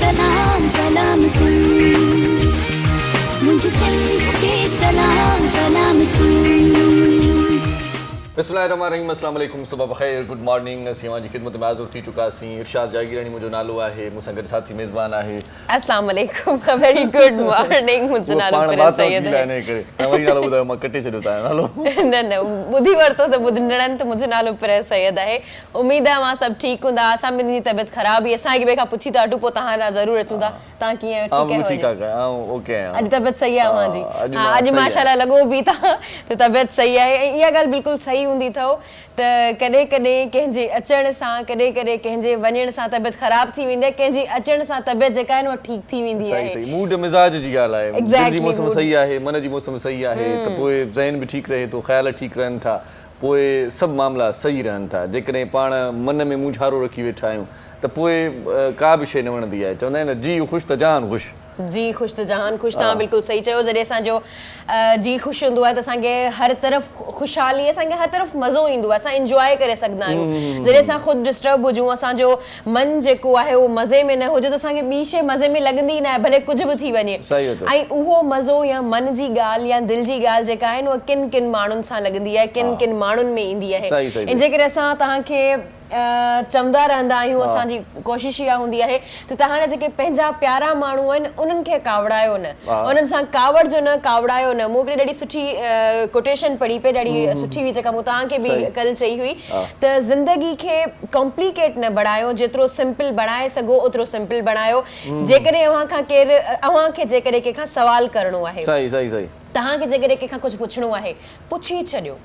सलाम सलाम सुन, मुझे सिंध के सलाम सलाम सुन। बिस्मिल्लाहिर्रहमानिर्रहीम, अस्सलाम वालेकुम, सुबह बख़ैर, गुड मॉर्निंग। असीं जी ख़िदमत में हाज़िर थी चुकासीं। इरशाद जागीरानी मुंहिंजो नालो आहे, मूंसां गॾु साथी मेज़बान आहे। अस्सलाम वालेकुम, वेरी गुड मॉर्निंग। मुंहिंजो नालो फिरोज़ सैयद आहे। तव्हां वरी नालो ॿुधायो, मां कटे छॾियो तव्हांजो नालो। न ॿुधी वरितोसीं ॿुधंदड़नि त मुंहिंजो नालो फिरोज़ सैयद आहे। उमेद आहे मां सभु ठीकु हूंदा। असां ॿिन्ही जी तबियत ख़राब हुई, असां हिक ॿिए खां पुछी था वठूं, पोइ तव्हां लाइ ज़रूरु अचूं था। तव्हां कीअं आहियो? ठीकु आहियो? ओके आहियां। अॼु तबियत सही आहे मुंहिंजी? हा, अॼु माशाल्लाह लॻो बि था त तबियत सही आहे। ऐं इहा ॻाल्हि बिल्कुलु सही हूंदी अथव त कॾहिं कॾहिं कंहिंजे अचण सां, कॾहिं कॾहिं कंहिंजे वञण सां तबियत ख़राब थी वेंदी आहे, कंहिंजे अचण सां तबियत जेका आहे न उहा ठीकु थी वेंदी आहे। सही मूड मिज़ाज जी ॻाल्हि आहे। दिलि जी मौसम सही आहे, मन जी मौसम सही आहे त पोइ ज़हन बि ठीकु रहे थो, ख़्याल ठीकु रहनि था, पोइ सभु मामला सही रहनि था। जेकॾहिं पाण मन में मूंझारो रखी वेठा आहियूं त पोइ का बि शइ न वणंदी आहे। चवंदा आहिनि न, जी ख़ुशि त जहान ख़ुशि। जी ख़ुशि त जहान ख़ुशि। तव्हां बिल्कुलु सही चयो। जॾहिं असांजो जी ख़ुशि हूंदो आहे त असांखे हर तरफ़ ख़ुशहाली, असांखे हर तरफ़ मज़ो ईंदो आहे, असां इंजॉय करे सघंदा आहियूं। जॾहिं असां ख़ुदि डिस्टर्ब हुजूं, असांजो मन जेको आहे उहो मज़े में न हुजे त असांखे ॿी शइ मज़े में लॻंदी ई न आहे, भले कुझु बि थी वञे। ऐं उहो मज़ो या मन जी ॻाल्हि या दिलि जी ॻाल्हि जेका आहे न उहा किन किन माण्हुनि सां लॻंदी आहे, किन किन माण्हुनि में ईंदी आहे। ऐं जेकॾहिं असां तव्हांखे चवंदा रहंदा आहियूं, असांजी कोशिशि इहा हूंदी आहे त तव्हांजा जेके पंहिंजा प्यारा माण्हू आहिनि उन्हनि खे कावड़ायो न, उन्हनि सां कावड़ जो न कावड़ायो न। मूं हिकिड़ी ॾाढी सुठी कोटेशन पढ़ी पे, ॾाढी सुठी हुई, जेका मूं तव्हांखे बि कल्ह चई हुई त ज़िंदगी खे कॉम्प्लिकेट न बणायो, जेतिरो सिंपल बणाए सघो ओतिरो सिंपल बणायो। जेकॾहिं अव्हांखे जेकॾहिं कंहिंखां सवाल करणो आहे, तव्हांखे जेकॾहिं कंहिंखां कुझु पुछणो आहे, पुछी छॾियो।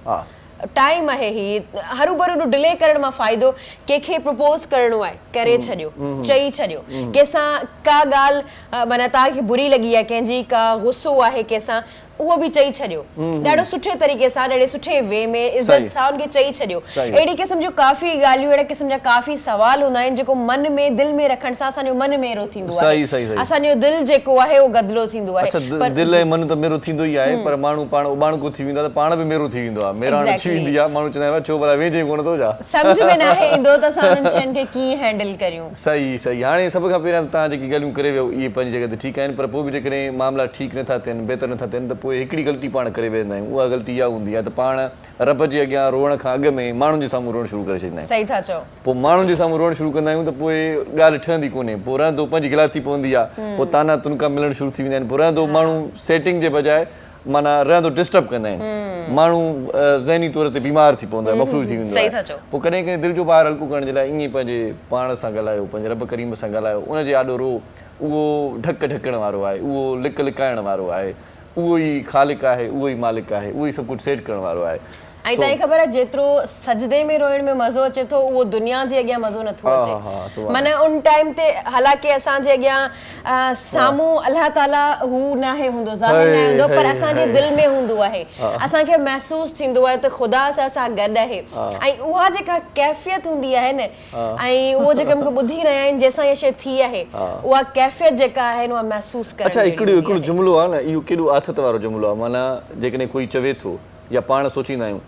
टाइम आहे ही, हरू भरू डिले करण मां फ़ाइदो। कंहिंखे प्रपोज करणो आहे, करे छॾियो, चई छॾियो। कंहिंसां का ॻाल्हि माना तव्हांखे बुरी लॻी आहे, कंहिंजी का गुस्सो आहे कंहिंसां, उहो बि चई छॾियो। ॾाढो सुठे तरीक़े सां, ॾाढे सुठे वे में, इज़त सां उनखे चई छॾियो। अहिड़ी क़िस्म जूं काफ़ी ॻाल्हियूं, अहिड़े क़िस्म जा काफ़ी सवाल हूंदा आहिनि जेको मन में, दिलि में रखण सां असांजो मन मेरो थींदो आहे। असांजो दिलि जेको आहे उहो गदिलो थींदो आहे। दिलि ऐं मन त मेरो थींदो ई आहे, पर माण्हू पाण उबाणको थी वेंदो आहे त पाण बि मेरो थी वेंदो आहे। मेराण थी वेंदी आहे, माण्हू चवंदा आहिनि छो भला वेझे कोन थो जा। सम्झ में न आहे ईंदो त असां उन्हनि शयुनि खे कीअं हैंडल करियूं। सही। हाणे सभ खां पहिरियां तव्हां जेकी ॻाल्हियूं करे वियो इहे पंहिंजी जॻह ते ठीकु आहिनि, पर पोइ बि जेकॾहिं मामला ठीकु नथा थियनि, बहितर नथा थियनि त पोइ हिकिड़ी ग़लती पाण करे वेंदा आहियूं। उहा ग़लती इहा हूंदी आहे त पाण रब जे अॻियां रोअण खां अॻु में माण्हुनि जे साम्हूं रोअणु शुरू करे छॾींदा आहियूं। सही था चओ। पोइ माण्हुनि जे साम्हूं रोअणु शुरू कंदा आहियूं त पोइ ॻाल्हि ठहंदी कोन्हे, पोइ रहंदो पंहिंजी गिलाती पवंदी आहे, पोइ ताना तुनका मिलणु शुरू थी वेंदा आहिनि, पोइ रहंदो माण्हू सेटिंग जे बजाए माना रहंदो डिस्टर्ब कंदा आहिनि, माण्हू ज़हनी तौर ते बीमार थी पवंदो आहे, मफ़लूज थी वेंदो आहे। पोइ कॾहिं कॾहिं दिलि जो ॿार हल्को करण जे लाइ ईअं पंहिंजे पाण सां ॻाल्हायो, पंहिंजे रब करीम सां ॻाल्हायो। उनजे आॾो रो, उहो ढकण वारो आहे, उहो लिकाइण वारो आहे, उहो ई ख़ालिक आहे, उहो ई मालिक आहे, उहो ई सभु कुझु सेट करण वारो आहे। ऐं तव्हांखे ख़बर आहे जेतिरो सजदे में रोइण में मज़ो अचे थो, उहो दुनिया जे अॻियां मज़ो नथो अचे। माना उन टाइम ते हालांकि असांजे अॻियां साम्हूं अलाह ताला हू न आहे हूंदो, ज़ाहिर न हूंदो, पर असांजे दिलि में हूंदो आहे। असांखे महसूसु थींदो आहे त ख़ुदा सां गॾु आहे। ऐं उहा जेका कैफ़ियत हूंदी आहे न, ऐं उहो जेके मूंखे ॿुधी रहिया आहिनि जंहिंसां इहा शइ थी आहे, उहा कैफ़ियत जेका आहे उहा महसूसु करणु। अच्छा, हिकिड़ो जुमिलो आहे न, इहो केॾो आथत वारो जुमिलो आहे। माना जेकॾहिं कोई चवे थो या पाण सोचींदा आहियूं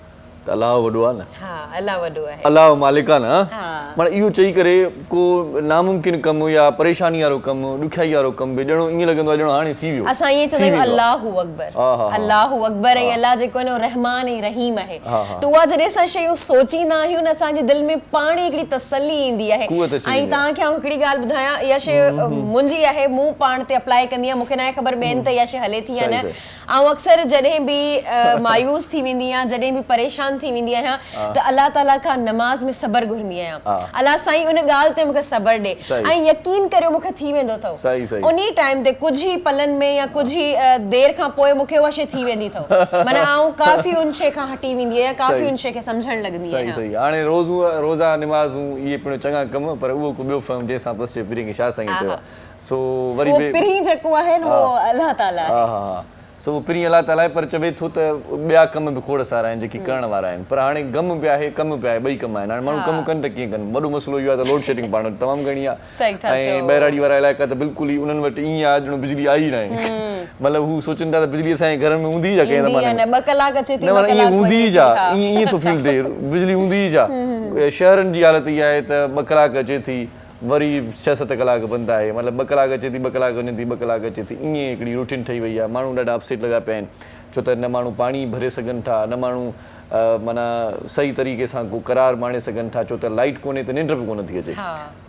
त अलाह वॾो आहे न, अलाह वॾो आहे, अलाह मालिक आहे न। माना इहो चई करे को नामुमकिन कमु या परेशानी वारो कमु, ॾुखियाई वारो कमु बि ॼणो ईअं लॻंदो आहे ॼणो हाणे थी वियो। असां ईअं चवंदा आहियूं अल्लाहु अकबर, अल्लाहु अकबर। ऐं अलाह जेको आहे न रहमान ऐं रहीम आहे। त उहा जॾहिं असां शयूं सोचींदा आहियूं न, असांजे दिलि में पाण ई हिकिड़ी तसल्ली ईंदी आहे। ऐं तव्हांखे आउं हिकिड़ी ॻाल्हि ॿुधायां, इहा शइ मुंहिंजी आहे, मूं पाण ते अप्लाई कंदी आहियां, मूंखे न आहे ख़बर ॿियनि ते इहा शइ हले थी या न। ऐं अक्सर जॾहिं बि मायूस थी वेंदी आहियां, जॾहिं बि परेशान थी वेंदी आहियां त अलाह ताला खां नमाज़ में सबर घुरंदी आहियां, अलाह साईं उन ॻाल्हि ते मूंखे सबर ॾे। ऐं यकीन करियो मूंखे थी वेंदो अथव उन टाइम ते, कुझु ई पलनि में या कुझु ई देरि खां पोइ मूंखे उहा शइ थी वेंदी अथव। माना आउं काफ़ी उन शइ खां हटी वेंदी आहियां, काफ़ी उन शइ खे सम्झणु लॻंदी आहियां। हाणे रोज़ा निमाज़ूं इहे पिणु चङा कम, पर उहो को ॿियो फर्म जंहिंसां बसि पिरी खे छा साईं चयो, सो वरी पिरी जेको आहे न उहो अलाह ताला आहे। सो पिरी अलाह ताला आहे, पर चवे थो त ॿिया कम बि खोड़ सारा आहिनि जेकी करण वारा आहिनि, पर हाणे गम बि आहे, कम बि आहे, ॿई कम आहिनि। हाणे माण्हू कमु कनि त कीअं कनि? वॾो मसइलो इहो आहे त लोड शेडिंग पाण वटि तमामु घणी आहे, ऐं ॿहिराड़ी वारा इलाइक़ा त बिल्कुलु ई उन्हनि वटि ईअं आहे ॼणो बिजली आई न आहे। मतिलबु हू सोचनि था त बिजली असांजे घर में हूंदी ई जा, कंहिं ईअं हूंदी ई जा, ईअं थो फील थिए बिजली हूंदी ई जा। शहरनि जी हालत इहा आहे त 2 कलाक अचे थी, वरी 6-7 कलाक बंदि आहे, मतिलबु 2 कलाक अचे थी 2 कलाक वञे थी 2 कलाक अचे थी, ईअं हिकिड़ी रूटीन ठही वई आहे। माण्हू ॾाढा अपसेट लॻा पिया आहिनि, छो त न माण्हू पाणी भरे सघनि था, न माण्हू माना सही तरीक़े सां को करार माणे सघनि था, छो त लाइट कोन्हे त निंड बि कोन थी अचे।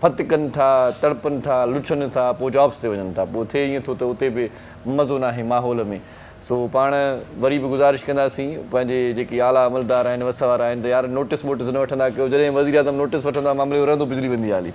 फत कनि था, तड़पनि था, लुछनि था, पोइ जॉब्स ते वञनि था, पोइ थिए ईअं थो त उते बि मज़ो न आहे माहौल में। सो पाण वरी बि गुज़ारिश कंदासीं पंहिंजे जेके आला अमलदार आहिनि, वस वारा आहिनि, त यार नोटिस वोटिस न वठंदा कयो। जॾहिं वज़ीर आज़म नोटिस वठंदा मामले में रहंदो बिजली वेंदी हाली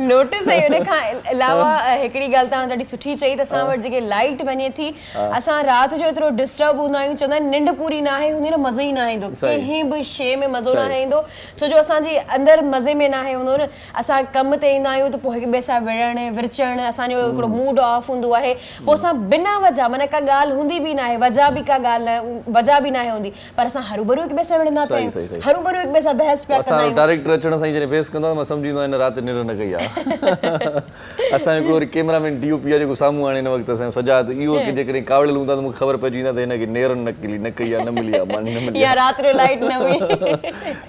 नोटिस ऐं उन खां अलावा हिकिड़ी ॻाल्हि तव्हां ॾाढी सुठी चई त असां वटि जेके लाइट वञे थी, असां राति जो एतिरो डिस्टर्ब हूंदा आहियूं, चवंदा आहिनि निंड पूरी न आहे हूंदी न मज़ो ई न ईंदो, कंहिं बि शइ में मज़ो न ईंदो, छो जो असांजी अंदरि मज़े में न आहे हूंदो न। असां कम ते ईंदा आहियूं त पोइ हिक ॿिए सां विढ़णु विरचणु, असांजो हिकिड़ो मूड ऑफ हूंदो आहे, पोइ असां बिना वजह माना का ॻाल्हि हूंदी बि न आहे, वजह बि का ॻाल्हि न, वजह बि न आहे हूंदी, पर असां हरू-भरू हिक ॿिए सां विढ़ंदा पिया आहियूं, हरू-भरू हिक ॿिए सां बहस पिया कंदा आहियूं। डायरेक्टर अचण सां जॾहिं बहस कंदो मां सम्झींदो आहियां राति निंड न कई आहे। असांजो हिकिड़ो वरी कैमरामैन DOP आहे जेको साम्हूं हाणे हिन वक़्तु असांजो सजाद, इहो की जेकॾहिं कावड़ियल हूंदा त मूंखे ख़बर पइजी वेंदा त हिनखे नेरनि न कई आहे, न मिली आहे, मानी न मिली या राति जो लाइट न हुई।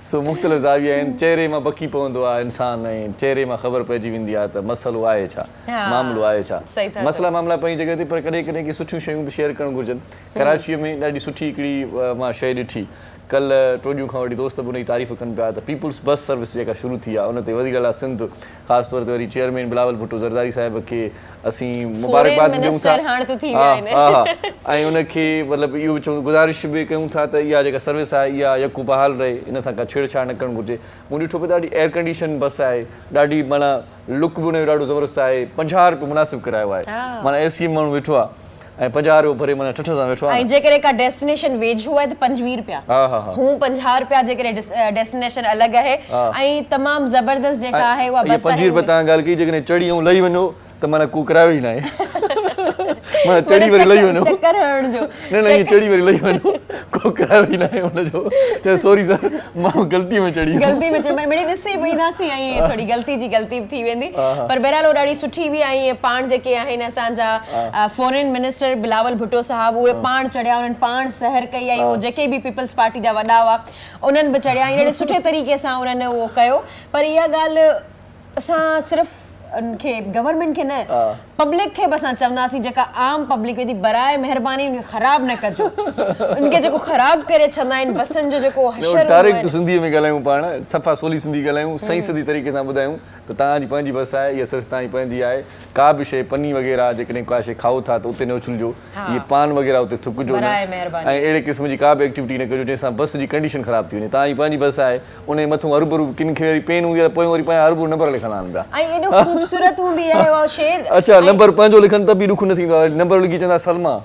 सो मुख़्तलिफ़ ज़ाविया आहिनि, चहिरे मां बकी पवंदो आहे इंसान, ऐं चहिरे मां ख़बर पइजी वेंदी आहे त मसइलो आहे छा, मामिलो आहे छा। मसइला मामला पंहिंजी जॻह ते, पर कॾहिं कॾहिं की सुठियूं शयूं बि शेयर करणु घुरिजनि। कराचीअ में ॾाढी सुठी हिकिड़ी मां शइ ॾिठी, कल्ह टियों खां वठी दोस्त बि उनजी तारीफ़ कनि पिया त पीपुल्स बस सर्विस जेका शुरू थी आहे उन ते वधी ॻाल्हि आहे सिंध, ख़ासि तौर ते वरी चेयरमैन बिलावल भुट्टो ज़रदारी साहिब खे असीं मुबारकबाद ॾियूं था, ऐं उनखे मतिलबु इहो चऊं गुज़ारिश बि कयूं था त इहा जेका सर्विस आहे इहा यकु बहाल रहे, इन सां का छेड़छाड़ न करणु घुरिजे। मूं ॾिठो पियो ॾाढी एयर कंडीशन बस आहे, ॾाढी माना लुक बि उनजो ॾाढो ज़बरदस्त आहे, 50 रुपए मुनासिबु किरायो आहे, माना AC माण्हू वेठो आहे ऐं 50 रुपए भरे माना ठठ सां वेठो आहे। ऐं जेकॾहिं का डेस्टिनेशन वेझो आहे त 25 रुपया, हू 50 रुपया जेकॾहिं डेस्टिनेशन अलॻि आहे, ऐं तमामु ज़बरदस्त जेका आहे उहा बस आहे। 25 रुपए तव्हां ॻाल्हि कई, जेकॾहिं चढ़ी ऐं लही वञो त माना को किरायो ई न आहे, माना चढ़ी वरी लही वञो, चक्कर हणण जो न ईअं चढ़ी वरी लही वञो को किरायो ई न आहे हुनजो, त सॉरी सर मां ग़लती में चढ़ी मिड़ी ॾिसी पई ईंदासीं ऐं थोरी ग़लती थी वेंदी, पर बहरहाल ॾाढी सुठी बि ऐं पाण जेके आहिनि असांजा फॉरेन मिनिस्टर बिलावल भुट्टो साहब, उहे पाण चढ़िया, उन्हनि पाण सहर कई, ऐं उहे जेके बि पीपल्स पार्टी जा वॾा हुआ उन्हनि बि चढ़िया, ऐं ॾाढे सुठे तरीक़े सां उन्हनि उहो कयो। पर इहा ॻाल्हि असां सिर्फ़ु उनखे गवर्नमेंट खे न, पब्लिक खे बि असां चवंदासीं, जेका आम पब्लिक वेंदी, बराए महिरबानी उनखे ख़राब न कजो, उनखे जेको ख़राब करे छॾंदा आहिनि बसनि जो जेको हशर, डायरेक्ट सिंधीअ में ॻाल्हायूं, पाण सफ़ा सोली सिंधी ॻाल्हायूं, सही सिधी तरीक़े सां ॿुधायूं त तव्हांजी पंहिंजी बस आहे, इहा सिर्फ़ु तव्हांजी पंहिंजी आहे, का बि शइ पनी वग़ैरह जेकॾहिं का शइ खाओ था त उते न उछलिजो, इहे पान वग़ैरह उते थुकिजो न, ऐं अहिड़े क़िस्म जी का बि एक्टिविटी न कजो जंहिंसां बस जी कंडीशन ख़राब थी वञे। तव्हांजी पंहिंजी बस आहे, उन मथां हरू-भरू किन खे वरी पेन हूंदी आहे, पोइ वरी पंहिंजा हरू-भरू नंबर लिखंदा आहिनि पिया, ऐं एॾो ख़ूबसूरत हूंदी आहे उहा शेर। अच्छा, नंबर पंहिंजो लिखनि त बि ॾुख न थींदो आहे, नंबर लिखी चवंदा सलमा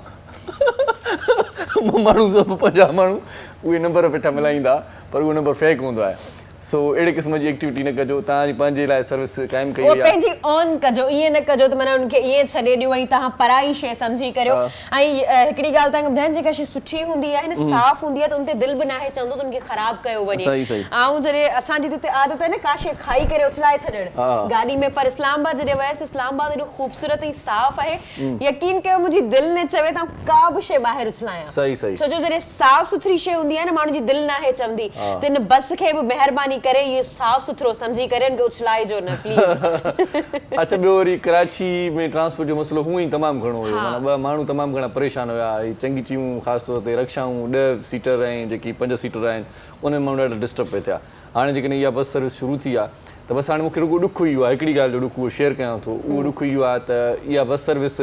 माण्हू सभु 50 माण्हू उहे नंबर वेठा मिलाईंदा, पर उहो नंबर फेक हूंदो आहे। सो अहिड़े क़िस्म जी एक्टिविटी न कजो, तव्हांजी पंहिंजे लाइ सर्विस क़ाइमु कई आहे, पंहिंजी ऑन कजो, ईअं न कजो त माना उनखे ईअं छॾे ॾियो ऐं तव्हां पराई शइ सम्झी करियो। ऐं हिकिड़ी ॻाल्हि तव्हांखे ॿुधायां, जेका शइ सुठी हूंदी आहे न, साफ़ हूंदी आहे, त उन ते दिलि बि न आहे चवंदो त उनखे ख़राब कयो वञे। ऐं जॾहिं असांजी हिते आदत आहे न का शइ खाई करे उछलाए छॾणु गाॾी में, पर इस्लामाबाद जॾहिं वियसि, इस्लामाबाद एॾो ख़ूबसूरत ऐं साफ़ आहे, यकीन कयो मुंहिंजी दिलि न चवे त का बि शइ ॿाहिरि उछलायां, छो जो जॾहिं साफ़ सुथरी शइ हूंदी आहे न, माण्हू जी दिलि न आहे चवंदी, त हिन बस खे बि महिरबानी करे इहो साफ़ सुथरो समझी करे उनखे उछलाइजो न प्लीज़। अच्छा, ॿियो वरी कराची में ट्रांसपोर्ट जो मसलो हूअं ई तमामु घणो हुयो, माना 2 माण्हू तमामु घणा परेशान हुया, चङी चयूं ख़ासि तौर ते रक्षाऊं 10 सीटर ऐं जेकी 5 सीटर आहिनि उन में माण्हू ॾाढा डिस्टर्ब पिया थिया। हाणे जेकॾहिं इहा बस सर्विस शुरू थी आहे त बसि हाणे मूंखे रुॻो ॾुखु इहो आहे, हिकिड़ी ॻाल्हि जो ॾुखु उहो शेयर कयां थो, उहो ॾुखु इहो आहे त इहा बस सर्विस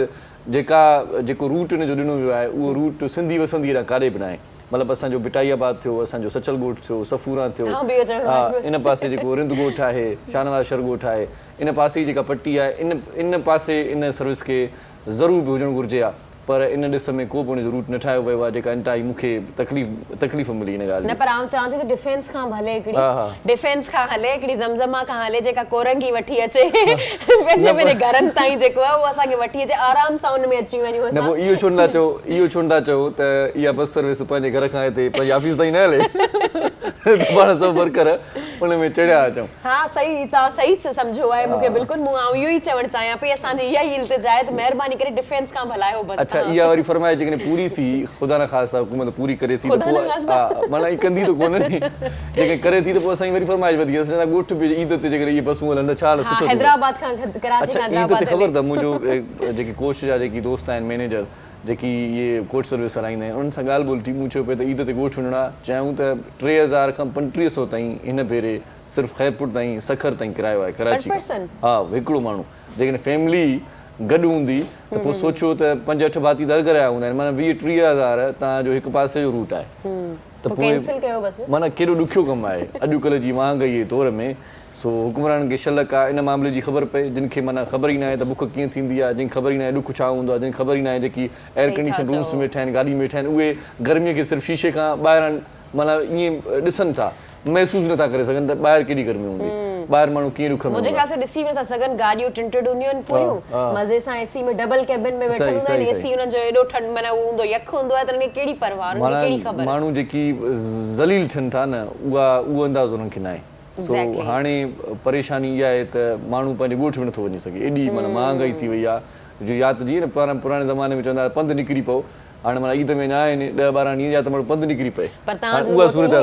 जेको रूट हिन जो ॾिनो वियो आहे उहो रूट सिंधी वसंदी हेॾा काॾे बि न आहे, मतिलबु असांजो बिटाईआबाद थियो, असांजो सचल ॻोठ थियो, सफूरा थियो, इन पासे जेको रिंद ॻोठ आहे, शाहनवाज़ शहर ॻोठ आहे, इन पासे जी जेका पट्टी आहे, इन पासे इन सर्विस खे ज़रूरु बि हुजणु घुरिजे आहे, पर इन ॾिस में को बि उनजो रूट न ठाहियो वियो आहे, जेका इंटाई मूंखे तकलीफ़ मिली इन ॻाल्हि न। पर आउं चवां थी त डिफेंस खां हले, डिफेंस खां हले, हिकिड़ी ज़मज़मा खां हले, जेका कोरंगी वठी अचे पंहिंजे घरनि ताईं जेको आहे उहो असांखे वठी अचे, आराम सां उन में अची वञूं। न, पोइ इहो छो नथा चओ त इहा बस सर्विस पंहिंजे घर खां हिते पंहिंजे ऑफिस ताईं न हले? पाण सभु वर्कर उन में चढ़िया अचूं। हाँ सही, तव्हां सही सम्झो आहे मूंखे बिल्कुलु। मूं इहो ई चवणु चाहियां पई असांजी इहा ई इल्तिजा आहे त महिरबानी करे डिफेंस खां भलायो बसि। अच्छा इहा वरी फरमाइश जेकॾहिं पूरी थी ख़ुदा न ख़ास्ता हुकूमत पूरी करे थी त पोइ हा माना ई कंदी त कोन नी, जेकॾहिं करे थी त पोइ असांजी वरी फरमाइश वधी असां ॻोठ बि ईद ते जेकॾहिं इहे बसूं हलनि त छा सुठो। हैदराबाद खां कराची अच्छा खां ईद ते हैदराबाद ख़बर अथव मुंहिंजो जेके कोच जा जेकी दोस्त आहिनि मैनेजर जेकी इहे कोच सर्विस हलाईंदा आहिनि उन्हनि सां ॻाल्हि ॿोल थी। मूं चयो पिए त ईद ते ॻोठ वञणो आहे, चयूं त 3000 खां 3500 ताईं हिन भेरे सिर्फ़ु ख़ैरपुर ताईं सखर ताईं किरायो आहे कराची खां। हा हिकिड़ो माण्हू जेकॾहिं फैमिली गॾु हूंदी त पोइ सोचियो त 5-8 भाती त घर जा हूंदा आहिनि, माना 20-30 हज़ार तव्हांजो हिकु पासे जो रूट आहे त पोइ माना केॾो ॾुखियो कमु आहे अॼुकल्ह जी महांगाई जे दौर में। सो हुकुमरान खे शलक आहे इन मामले जी ख़बर पए, जिन खे माना ख़बर ई न आहे त बुख कीअं थींदी आहे, जिन ख़बर ई न आहे ॾुख छा हूंदो आहे, जिन ख़बर ई न आहे जेकी एयर कंडीशन रूम्स में वेठा आहिनि गाॾी में वेठा आहिनि उहे गर्मीअ खे सिर्फ़ु शीशे खां ॿाहिरां माना ईअं ॾिसनि था, महसूसु नथा करे सघनि त ॿाहिरि केॾी गर्मी हूंदी, ॿाहिरि माण्हू कीअं ॾुख में मुंहिंजे ख़्याल सां ॾिसी नथा सघनि। गाॾियूं टिंटेड हूंदियूं आहिनि पूरियूं, मज़े सां एसी में डबल कैबिन में वेठल हूंदा आहिनि, एसी हुननि जो एॾो ठंड माना उहो हूंदो यख हूंदो आहे त हुनखे कहिड़ी परवाह, हुनखे कहिड़ी ख़बर। माण्हू जेकी ज़लील थियनि था न उहो अंदाज़ो हुननि खे न आहे। सो हाणे परेशानी इहा आहे त माण्हू पंहिंजे ॻोठ में नथो वञी सघे, एॾी माना महांगाई थी वई आहे जो या त जीअं न पुराणे ज़माने में चवंदा पंधु निकिरी पओ, हाणे माना ईद में न आहिनि 10-12 ॾींहं जा त माण्हू पंधु निकिरी पए, उहा सूरत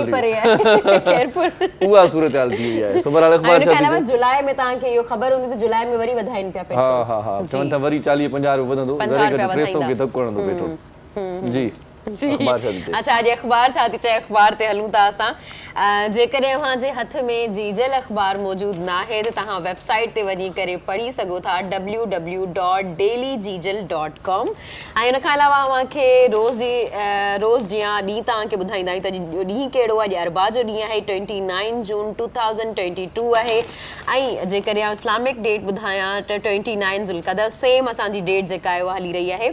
हाल थी वई आहे। सो बहरहाल अख़बार जुलाई में तव्हांखे इहो ख़बर हूंदी त जुलाई में वरी वधाइनि पिया पेट्रोल। हा हा चवनि था वरी 40-50 रुपया वधंदो, 300 खे धको हणंदो पेट्रोल जी। अच्छा अॼु अख़बार छा थी चए, अख़बार ते हलूं था असां। जेकॾहिं अव्हांजे हथ में जीजल अख़बार मौजूदु न आहे त तव्हां वेबसाइट ते वञी करे पढ़ी सघो था www.dailygeejal.com। ऐं हुन खां अलावा अव्हांखे रोज़ जीअं ॾींहुं तव्हांखे ॿुधाईंदा आहियूं त ॾींहुं कहिड़ो आहे। अरबा जो ॾींहुं आहे 29 जून 2022 आहे। ऐं जेकॾहिं इस्लामिक डेट ॿुधायां त 29 ज़ुल्क़दर सेम असांजी डेट जेका आहे उहा हली रही आहे।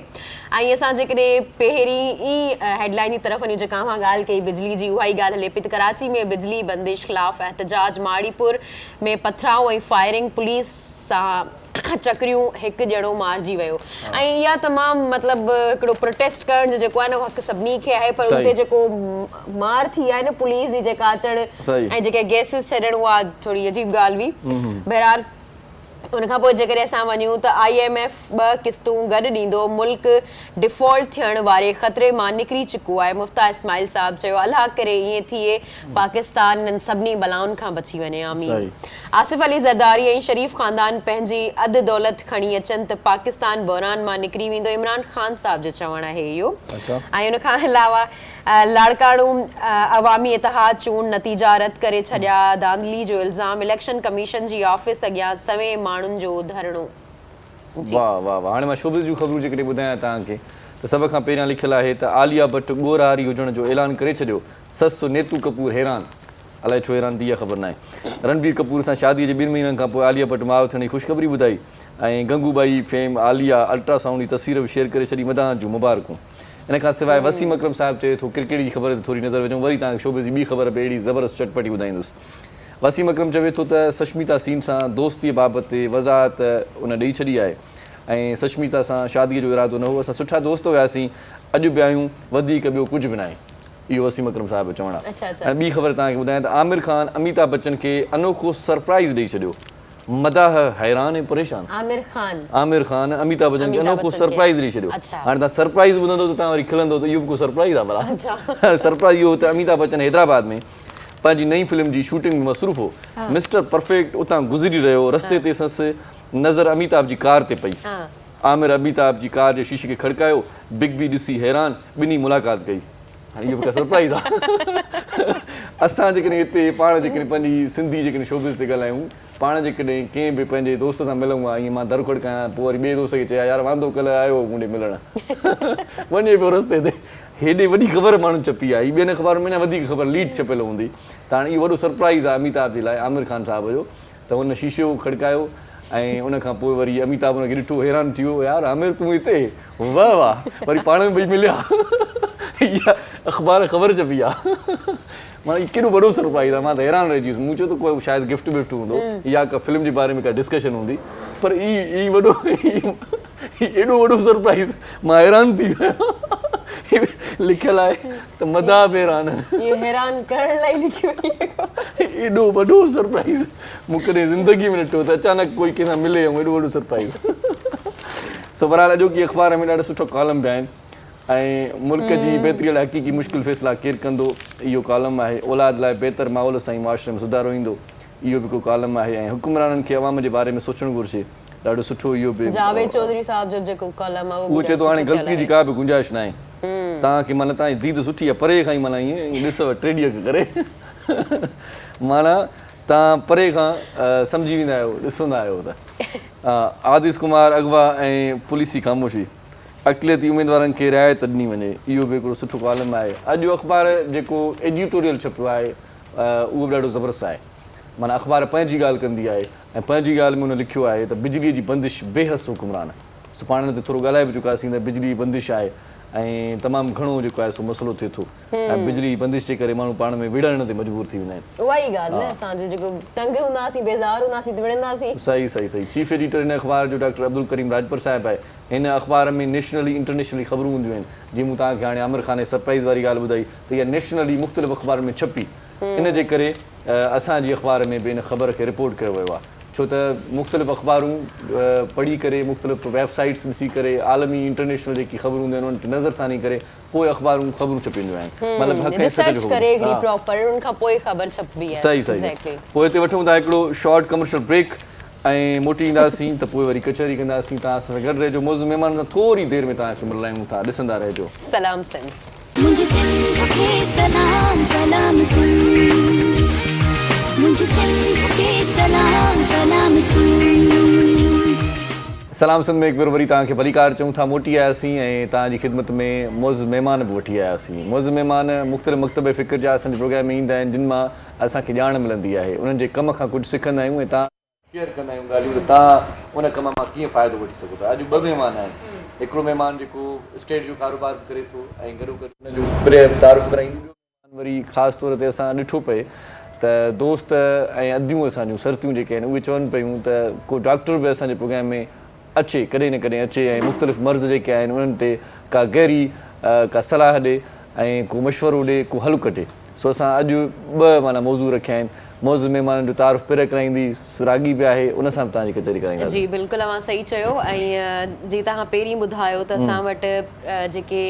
ऐं असां जेकॾहिं पहिरीं ई हेडलाइन जी तरफ़ वञूं जेका अव्हां ॻाल्हि कई बिजली जी, उहा ई ॻाल्हि हले पई त कराची में बिजली बंदिश ख़िलाफ़ एहतजाज, माड़ीपुर में पथराव ऐं फायरिंग, पुलिस सां चक्रियूं, हिकु ॼणो मारिजी वियो। ऐं इहा तमामु मतिलबु हिकिड़ो प्रोटेस्ट करण जो जेको आहे न उहो हक़ सभिनी खे आहे, पर उते जेको मार थी आहे न पुलिस जी जेका अचणु ऐं जेके गैसिस छॾणु उहा थोरी अजीब ॻाल्हि हुई। बहरहाल उनखां पोइ जेकॾहिं असां वञूं त IMF 2 क़िस्तूं गॾु ॾींदो, मुल्क डिफॉल्ट थियण वारे ख़तरे मां निकिरी चुको आहे। मुफ्ता इस्माइल साहब चयो अलाह करे ईअं थिए पाकिस्तान इन्हनि सभिनी बलाउनि खां बची वञे, आमीन। आसिफ अली ज़रदारी ऐं शरीफ़ ख़ानदान पंहिंजी अधु दौलत खणी अचनि त पाकिस्तान बहरान मां निकिरी वेंदो, इमरान ख़ान साहब जो चवणु आहे इहो। ऐं उनखां अलावा लाड़काणू अवामी इतिहाद चूंड नतीजा रद्द करे छॾिया, धांधली जो इल्ज़ाम, इलेक्शन कमीशन जी ऑफिस अॻियां सवें माण्हुनि जो धरणो। वाह वाह वाह। हाणे मां शोबिस जूं ख़बरूं जेकॾहिं ॿुधायां तव्हांखे त सभ खां पहिरियां लिखियलु आहे त आलिया भट्ट ॻोरहारी हुजण जो ऐलान करे छॾियो, ससु नीतू कपूर हैरान। अलाए छो हैरान थी, इहा ख़बर न आहे। रणबीर कपूर सां शादीअ जे 2 महीननि खां पोइ आलिया भट्ट माउ थियण जी ख़ुशख़बरी ॿुधाई ऐं गंगूबाई फेम आलिया अल्ट्रासाउंड जी तस्वीर बि शेयर करे छॾी, मदाह जूं मुबारकूं। इन खां सवाइ वसीम अकरम साहिबु चए थो क्रिकेट जी ख़बर ते थोरी नज़र विझूं, वरी तव्हांखे शोबे जी ॿी ख़बर बि अहिड़ी ज़बरदस्त चटपटी ॿुधाईंदुसि। वसीम अकरम चवे थो त सशमिता सीन सां दोस्तीअ बाबति वज़ाहत उन ॾेई छॾी आहे ऐं सशमिता सां शादीअ जो इरादो न हो, असां सुठा दोस्त हुआसीं, अॼु बि आहियूं, वधीक ॿियो कुझु बि न आहे। इहो वसीम अकरम साहिब जो चवणु आहे। ऐं ॿी ख़बर तव्हांखे ॿुधायां त आमिर ख़ान अमिताभ बच्चन खे अनोखो सरप्राइज़ ॾेई छॾियो, मदाह हैरान ऐं परेशान। आमिर ख़ान अमिताभ बच्चन खे अनोखो सरप्राइज़ ॾेई छॾियो। हाणे तव्हां सरप्राइज़ ॿुधंदो त तव्हां वरी खिलंदो त इहो बि को सरप्राइज़ आहे भला। सरप्राइज़ इहो त अमिताभ बच्चन हैदराबाद में पंहिंजी नई फिल्म जी शूटिंग में मसरूफ़ हो, मिस्टर परफेक्ट उतां गुज़री रहियो, रस्ते ते संसि नज़र अमिताभ जी कार ते पई। आमिर अमिताभ जी कार जे शीशे खे खड़कायो, बिग बी ॾिसी हैरान, ॿिन्ही मुलाक़ात कई। हाणे इहो बि सरप्राइज़ आहे। असां जेकॾहिं हिते पाण जेकॾहिं पंहिंजी सिंधी जेकॾहिं शोबिस ते ॻाल्हायूं, पाण जेकॾहिं कंहिं बि पंहिंजे दोस्त सां मिलूं आहे, ईअं मां दर खड़कायां, पोइ वरी ॿिए दोस्त खे चयां यार वांदो कल्ह आयो मूं ॾे मिलणु, वञे पियो रस्ते ते, हेॾे वॾी ख़बर माण्हू छपी आहे। ॿियनि अख़बारुनि में न वधीक ख़बर लीड छपियल हूंदी, त हाणे इहो वॾो सरप्राइज़ आहे अमिताभ जे लाइ, आमिर ख़ान साहिब जो, त हुन शीशो खड़कायो ऐं उनखां पोइ वरी अमिताभ हुनखे ॾिठो, हैरान थी वियो, यार आमिर तूं हिते, वाह वाह, वरी पाण में ॿई मिलिया। इहा अख़बार ख़बर छपी आहे। माना केॾो वॾो सरप्राइज़ आहे, मां त हैरान रहिजी वियुसि। मूं चयो त कोई शायदि गिफ्ट विफ्ट हूंदो या का फिल्म जे बारे में का डिस्कशन हूंदी, पर ई वॾो एॾो वॾो सरप्राइज़, मां हैरान थी वियो। लिखियल आहे त मदा पैरान ये हैरान करण लाइ लिखी वई आहे। एॾो वॾो सरप्राइज़ मूंखे कॾहिं ज़िंदगी में ॾिठो त अचानक कोई कंहिंसां मिले ऐं एॾो वॾो सरप्राइज़। सो बहरहाल अॼोकी अख़बार में ॾाढो सुठो कॉलम बि आहिनि ऐं मुल्क जी बहितरीअ लाइ हक़ीक़ी मुश्किल फ़ैसिला केरु कंदो, इहो कॉलम आहे। औलाद लाइ बहितर माहौल सां ई मुआशरे में सुधारो ईंदो, इहो बि हिकिड़ो कॉलम आहे। ऐं हुकुमराननि खे अवाम जे बारे में सोचणु घुरिजे, ॾाढो सुठो इहो बि। जावेद चौधरी साहब जो जेको कॉलम आहे उहो चए थो हाणे ग़लती जी का बि गुंजाइश न आहे, तव्हांखे माना तव्हांजी दीद सुठी आहे परे खां ई माना ईअं ॾिसव टेडीअ करे माना तव्हां परे खां सम्झी वेंदा आहियो, ॾिसंदा आहियो त। आदिश कुमार अगवा ऐं पुलिसी ख़ामोशी, अक़लियती उमेदवारनि खे रिआयत ॾिनी वञे, इहो बि हिकिड़ो सुठो कॉलम आहे। अॼु अख़बार जेको एडिटोरियल छपियो आहे उहो बि ॾाढो ज़बरदस्त आहे। माना अख़बार पंहिंजी ॻाल्हि कंदी आहे ऐं पंहिंजी ॻाल्हि में हुन लिखियो आहे त बिजली जी बंदिश बेहस हुकुमरान। सुभाणे ते थोरो ॻाल्हाए बि चुकासीं त बिजली जी बंदिश आहे ऐं तमामु घणो जेको आहे सो मसइलो थिए थो ऐं बिजली जी बंदिश जे करे माण्हू पाण में विढ़ण ते मजबूर थी वेंदा आहिनि। उहा ई ॻाल्हि न, असांजे जेको तंग हूंदासीं, बेज़ार हूंदासीं त विढ़ंदासीं। सही सही सही। चीफ एडिटर हिन अख़बार जो डॉक्टर अब्दुल करीम राजपर साहिबु आहे। हिन अख़बार में नेशनली इंटरनेशनली ख़बरूं हूंदियूं आहिनि, जीअं मूं तव्हांखे हाणे आमिर ख़ान सरप्राइज़ वारी ॻाल्हि ॿुधाई त इहा नेशनली मुख़्तलिफ़ अख़बार में छपी, इन जे करे असांजी अख़बार में बि इन ख़बर खे रिपोर्ट कयो वियो आहे। छो त मुख़्तलिफ़ अख़बारूं पढ़ी करे, मुख़्तलिफ़ वेबसाइट्स ॾिसी करे, आलमी इंटरनेशनल जेकी ख़बरूं हूंदियूं आहिनि उन्हनि खे नज़र सानी करे पोइ अख़बारूं ख़बरूं छपींदियूं आहिनि। मतिलबु रिसर्च करे हिकिड़ी प्रॉपर, उन खां पोइ ख़बर छपबी आहे। सही सही। पोइ हिते वठूं था हिकिड़ो शॉर्ट कमर्शियल ब्रेक ऐं मोटी ईंदासीं त पोइ वरी कचहरी कंदासीं। तव्हां असां सां गॾु रहिजो, मौज़ूद महिमान सां थोरी देरि में तव्हांखे मिलायूं था, ॾिसंदा रहिजो। सलाम सिंध। मुझे सिंध के सलाम सलाम सिंध, मुझे सिंध के सलाम सलाम सिंध। सलाम सिंध में हिकु भेरो वरी तव्हांखे भलीकार चऊं था, मोटी आयासीं ऐं तव्हांजी ख़िदमत में मौज़ूद महिमान बि वठी आयासीं। मौज़ूद महिमान मुख़्तलिफ़ मकतब फ़िक्र जा असांजे प्रोग्राम में ईंदा आहिनि, जिन मां असांखे ॼाण मिलंदी आहे, उन्हनि जे कम खां कुझु सिखंदा आहियूं ऐं तव्हां शेयर कंदा आहियूं ॻाल्हियूं त तव्हां उन कम मां कीअं फ़ाइदो वठी सघो था। अॼु ॿ महिमान आहिनि, हिकिड़ो महिमान जेको स्टेट जो कारोबार बि करे थो ऐं गॾो गॾु हुनजो तारीफ़ कराईंदो। वरी ख़ासि तौर ते असां ॾिठो पए त दोस्त ऐं अदियूं असांजूं सरतियूं जेके आहिनि उहे चवनि पियूं त को डॉक्टर बि असांजे प्रोग्राम में अचे, कॾहिं न कॾहिं अचे ऐं मुख़्तलिफ़ मर्ज़ जेके आहिनि उन्हनि ते का गहरी का सलाह ॾे ऐं को मशवरो ॾे, को हलु कढे। सो असां अॼु ॿ माना मौज़ू रखिया आहिनि। मौज़ूद महिमाननि जो तारीफ़ पिर कराईंदी, रागी बि आहे, उन सां बि तव्हांजी कचहरी कराईंदासीं। जी बिल्कुलु, अव्हां सही चयो। ऐं जीअं तव्हां पहिरीं ॿुधायो त असां वटि जेके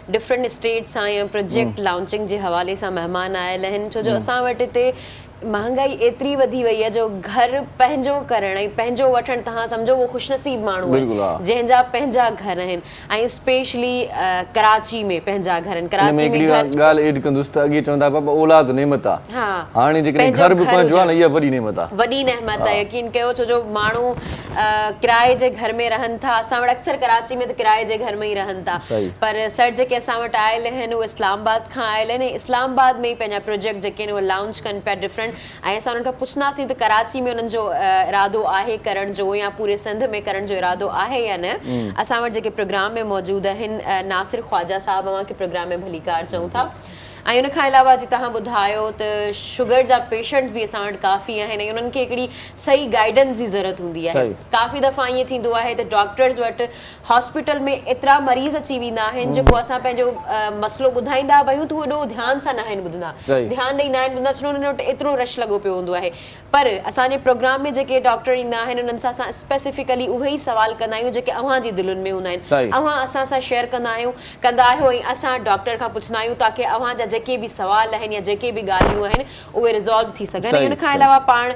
डिफरेंट स्टेट्स सां या प्रोजेक्ट लॉन्चिंग जे हवाले सां महिमान आयल आहिनि, छो जो असां वटि हिते महांगाई एतिरी वधी वई आहे जो घर पंहिंजो करणु ऐं पंहिंजो वठणु, तव्हां सम्झो उहो ख़ुशनसीब माण्हू आहिनि जंहिंजा पंहिंजा घर आहिनि ऐं स्पेशली कराची में पंहिंजा घर आहिनि। कराची में ॻाल्हि एड कंदुसि त अॻे चवंदा बाबा औलाद नेमत आहे, हाणे जेकॾहिं घर बि पंहिंजो आहे न, इहा वॾी नेमत आहे, वॾी नेमत आहे। यकीन कयो, छो जो माण्हू किराए जे घर में रहनि था। असां वटि अक्सर कराची में त किराए जे घर में ई रहनि था, पर सर जेके असां वटि आयल आहिनि उहे इस्लामाबाद खां आयल आहिनि। इस्लामाबाद में ई पंहिंजा प्रोजेक्ट जेके आहिनि उहे लॉन्च कनि पिया डिफरेंट, ऐं असां उन्हनि खां पुछंदासीं त कराची में उन्हनि जो इरादो आहे करण जो या पूरे सिंध में करण जो इरादो आहे या न। असां वटि जेके प्रोग्राम में मौजूदु आहिनि नासिर ख्वाजा साहब, अव्हांखे प्रोग्राम में भलीकार चऊं था। ऐं उन खां अलावा जीअं तव्हां ॿुधायो त शुगर जा पेशेंट बि असां वटि काफ़ी आहिनि ऐं उन्हनि खे हिकिड़ी सही गाइडेंस जी ज़रूरत हूंदी आहे। काफ़ी दफ़ा ईअं थींदो आहे त डॉक्टर्स वटि हॉस्पिटल में एतिरा मरीज़ अची वेंदा आहिनि जेको असां पंहिंजो मसइलो ॿुधाईंदा बि आहियूं त उहे एॾो ध्यान सां न आहिनि ॿुधंदा, ध्यानु ॾेई न आहिनि ॿुधंदा, छो उन्हनि वटि एतिरो रश लॻो पियो हूंदो आहे। पर असांजे प्रोग्राम में जेके डॉक्टर ईंदा आहिनि उन्हनि सां असां स्पेसिफिकली उहे ई सवाल कंदा आहियूं जेके अव्हां जी दिलुनि में हूंदा आहिनि। अव्हां असां सां शेयर कंदा आहियो ऐं असां डॉक्टर खां पुछंदा आहियूं ताकी अव्हां जा जेके बि सवाल आहिनि या जेके बि ॻाल्हियूं आहिनि उहे रिज़ॉल्व थी सघनि। उन खां अलावा पाण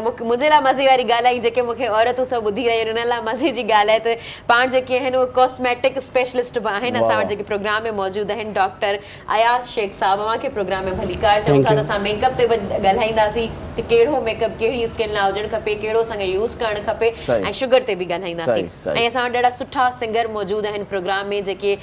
मुंहिंजे लाइ मज़े वारी ॻाल्हि आई, जेके मूंखे औरतूं सभु ॿुधी रहियूं आहिनि उन लाइ मज़े जी ॻाल्हि आहे त पाण जेके आहिनि उहे कॉस्मेटिक स्पेशलिस्ट बि आहिनि। असां वटि जेके प्रोग्राम में मौजूदु आहिनि डॉक्टर अयाज़ शेख साहब, अव्हांखे प्रोग्राम में भलीकार चऊं था। त असां मेकअप ते बि ॻाल्हाईंदासीं त कहिड़ो मेकअप कहिड़ी स्किन लाइ हुजणु खपे, कहिड़ो असांखे यूज़ करणु खपे, ऐं शुगर ते बि ॻाल्हाईंदासीं। ऐं असां वटि ॾाढा सुठा सिंगर मौजूदु आहिनि प्रोग्राम में जेके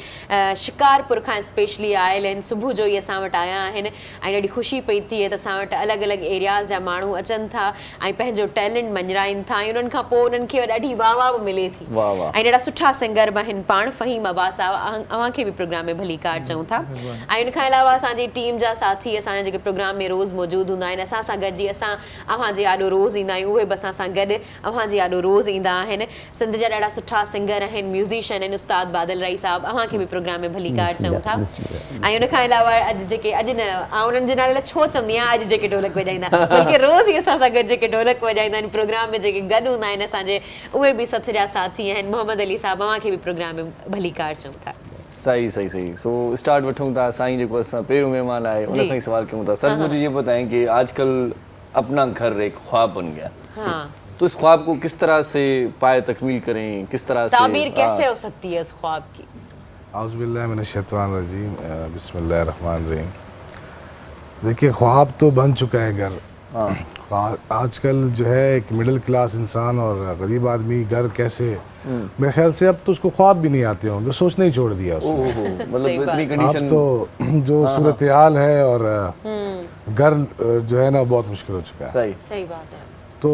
शिकारपुर खां स्पेशली आयल आहिनि। सुबुह जो ई असां वटि आया आहिनि ऐं ॾाढी ख़ुशी पई थिए त असां वटि अलॻि अलॻि एरियाज़ जा माण्हू अचनि था ऐं पंहिंजो टैलेंट मंझराइनि था ऐं उन्हनि खां पोइ उन्हनि खे ॾाढी वाह वाह बि मिले थी। ऐं ॾाढा सुठा सिंगर बि आहिनि पाण। फ़हीम अब्बास साहब, अव्हांखे बि प्रोग्राम में भलीकार चऊं था। ऐं उन खां अलावा असांजी टीम जा साथी असांजा जेके प्रोग्राम में रोज़ मौजूदु हूंदा आहिनि, असां सां गॾिजी असां असां अव्हां जे आॾो रोज़ ईंदा आहियूं, उहे बि असां सां गॾु अव्हां जे आॾो रोज़ ईंदा आहिनि। सिंध जा ॾाढा सुठा सिंगर आहिनि, म्यूज़िशियन आहिनि, उस्ताद बादल रई साहब, अव्हां खे बि प्रोग्राम में भली कार चऊं था। ऐं उन खां अलावा अॼु जेके अॼु न उन्हनि जे नाले लाइ छो चवंदी आहियां अॼु जेके ढोलक वॼाईंदा, बल्कि रोज़ ई असां सां गॾु जेके ढोलक वॼाईंदा आहिनि प्रोग्राम में, जेके गॾु हूंदा आहिनि असांजे, उहे बि सथ जा साथी आहिनि। मोहम्मद अली साहब, अव्हां खे बि प्रोग्राम में भली कार चऊं था। सही सही सही। सो स्टार्ट वठूं था साईं जेको असां पहिरियों महिमान आए उन खां ही सवाल कयूं था। सर मुझे ये बताएं कि आजकल अपना घर एक ख्वाब बन गया, हाँ, तो इस ख्वाब को किस तरह से पाए तकमील करें, किस तरह से ताबीर कैसे हो सकती है इस ख्वाब की? औज़ुबिल्लाहि मिनश्शैतानिर्रजीम, बिस्मिल्लाहिर्रहमानिर्रहीम। देखिए, ख्वाब तो बन चुका है घर। आजकल जो है एक मिडिल क्लास इंसान और गरीब आदमी घर कैसे, मेरे ख्याल से अब तो उसको ख्वाब भी नहीं आते होंगे, सोचना ही छोड़ दिया उसने। मतलब इतनी कंडीशन अब तो जो सूरत हाल है और घर जो है ना बहुत मुश्किल हो चुका है। सही बात है। तो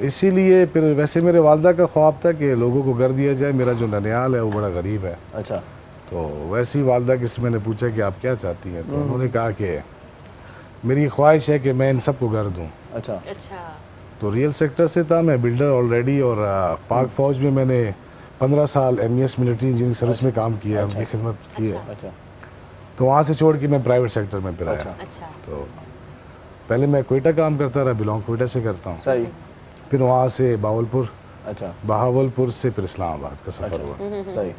इसीलिए फिर वैसे मेरे वालदा का ख्वाब था कि लोगों को घर दिया जाए। मेरा जो ननियाल है वो बड़ा गरीब है। अच्छा। तो वैसे ही वालदा से मैंने पूछा कि आप क्या चाहती हैं, तो उन्होंने कहा कि मेरी ख्वाहिश है कि मैं इन सबको घर दूं। अच्छा। तो रियल सेक्टर से था, मैं बिल्डर ऑलरेडी, और पाक फौज में मैंने 15 साल MES मिलिट्री इंजीनियरिंग सर्विस में काम किया है, उनकी खिदमत की है। अच्छा। तो वहाँ से छोड़ के मैं प्राइवेट सेक्टर में फिर आया। तो पहले मैं कोयटा काम करता रहा, बिलोंग कोयटा से करता हूँ। सही। फिर वहाँ से बावलपुर, अच्छा, बहावलपुर से फिर इस्लामाबाद का सफ़र हुआ। सही।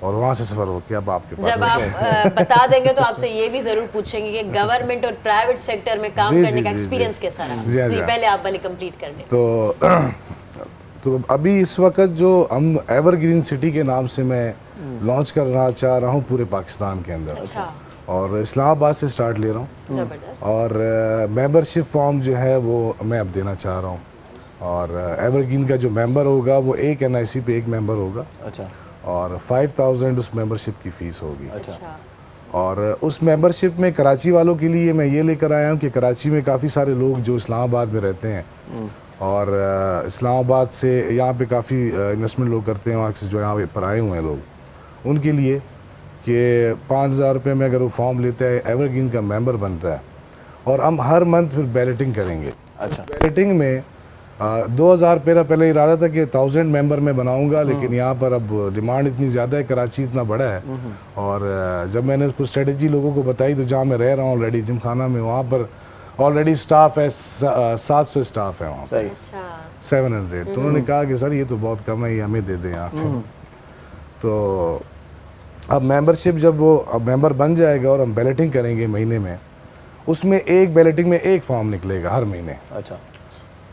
और वहाँ से सफ़र हो के अब आपके पास जब आप बता देंगे तो आपसे ये भी जरूर पूछेंगे कि गवर्नमेंट और प्राइवेट सेक्टर में काम जी, करने जी, का जी, एक्सपीरियंस जी। कैसा रहा? जी, हाँ, जी, जी। पहले आप भले कंप्लीट कर दें। तो अभी इस वक्त जो हम एवरग्रीन सिटी के नाम से मैं लॉन्च करना चाह रहा हूँ पूरे पाकिस्तान के अंदर। अच्छा। और इस्लामाबाद से स्टार्ट ले रहा हूँ। जबरदस्त। और मेंबरशिप फॉर्म जो है वो मैं अब देना चाह रहा हूँ। और एवरग्रीन का जो मेंबर होगा वो एक NIC पे एक मेंबर होगा। अच्छा। और 5000 उस मेंबरशिप की फ़ीस होगी। अच्छा। और उस मेंबरशिप में कराची वालों के लिए मैं ये लेकर आया हूँ कि कराची में काफ़ी सारे लोग जो इस्लामाबाद में रहते हैं और इस्लामाबाद से यहाँ पे काफ़ी इन्वेस्टमेंट लोग करते हैं, वहाँ से जो यहाँ पर आए हुए हैं लोग, उनके लिए कि 5000 रुपये में अगर वो फॉर्म लेता है, एवरग्रीन का मेंबर बनता है, और हम हर मंथ फिर बैलेटिंग करेंगे। अच्छा। बैलेटिंग में 2000 मेरा पहले इरादा था कि 1000 मेंबर में बनाऊंगा, लेकिन यहाँ पर अब डिमांड इतनी ज़्यादा है, कराची इतना बड़ा है। और जब मैंने उसको स्ट्रेटजी लोगों को बताई, तो जहाँ मैं रह रहा हूँ ऑलरेडी जिम खाना में, वहाँ पर ऑलरेडी स्टाफ है 700 स्टाफ है वहाँ पर। अच्छा। 700। तो उन्होंने कहा कि सर ये तो बहुत कम है, ये हमें दे दें आप। तो अब मेंबरशिप जब वो अब मेंबर बन जाएगा और हम बैलेटिंग करेंगे महीने में, उसमें एक बैलेटिंग में एक फॉर्म निकलेगा हर महीने। अच्छा।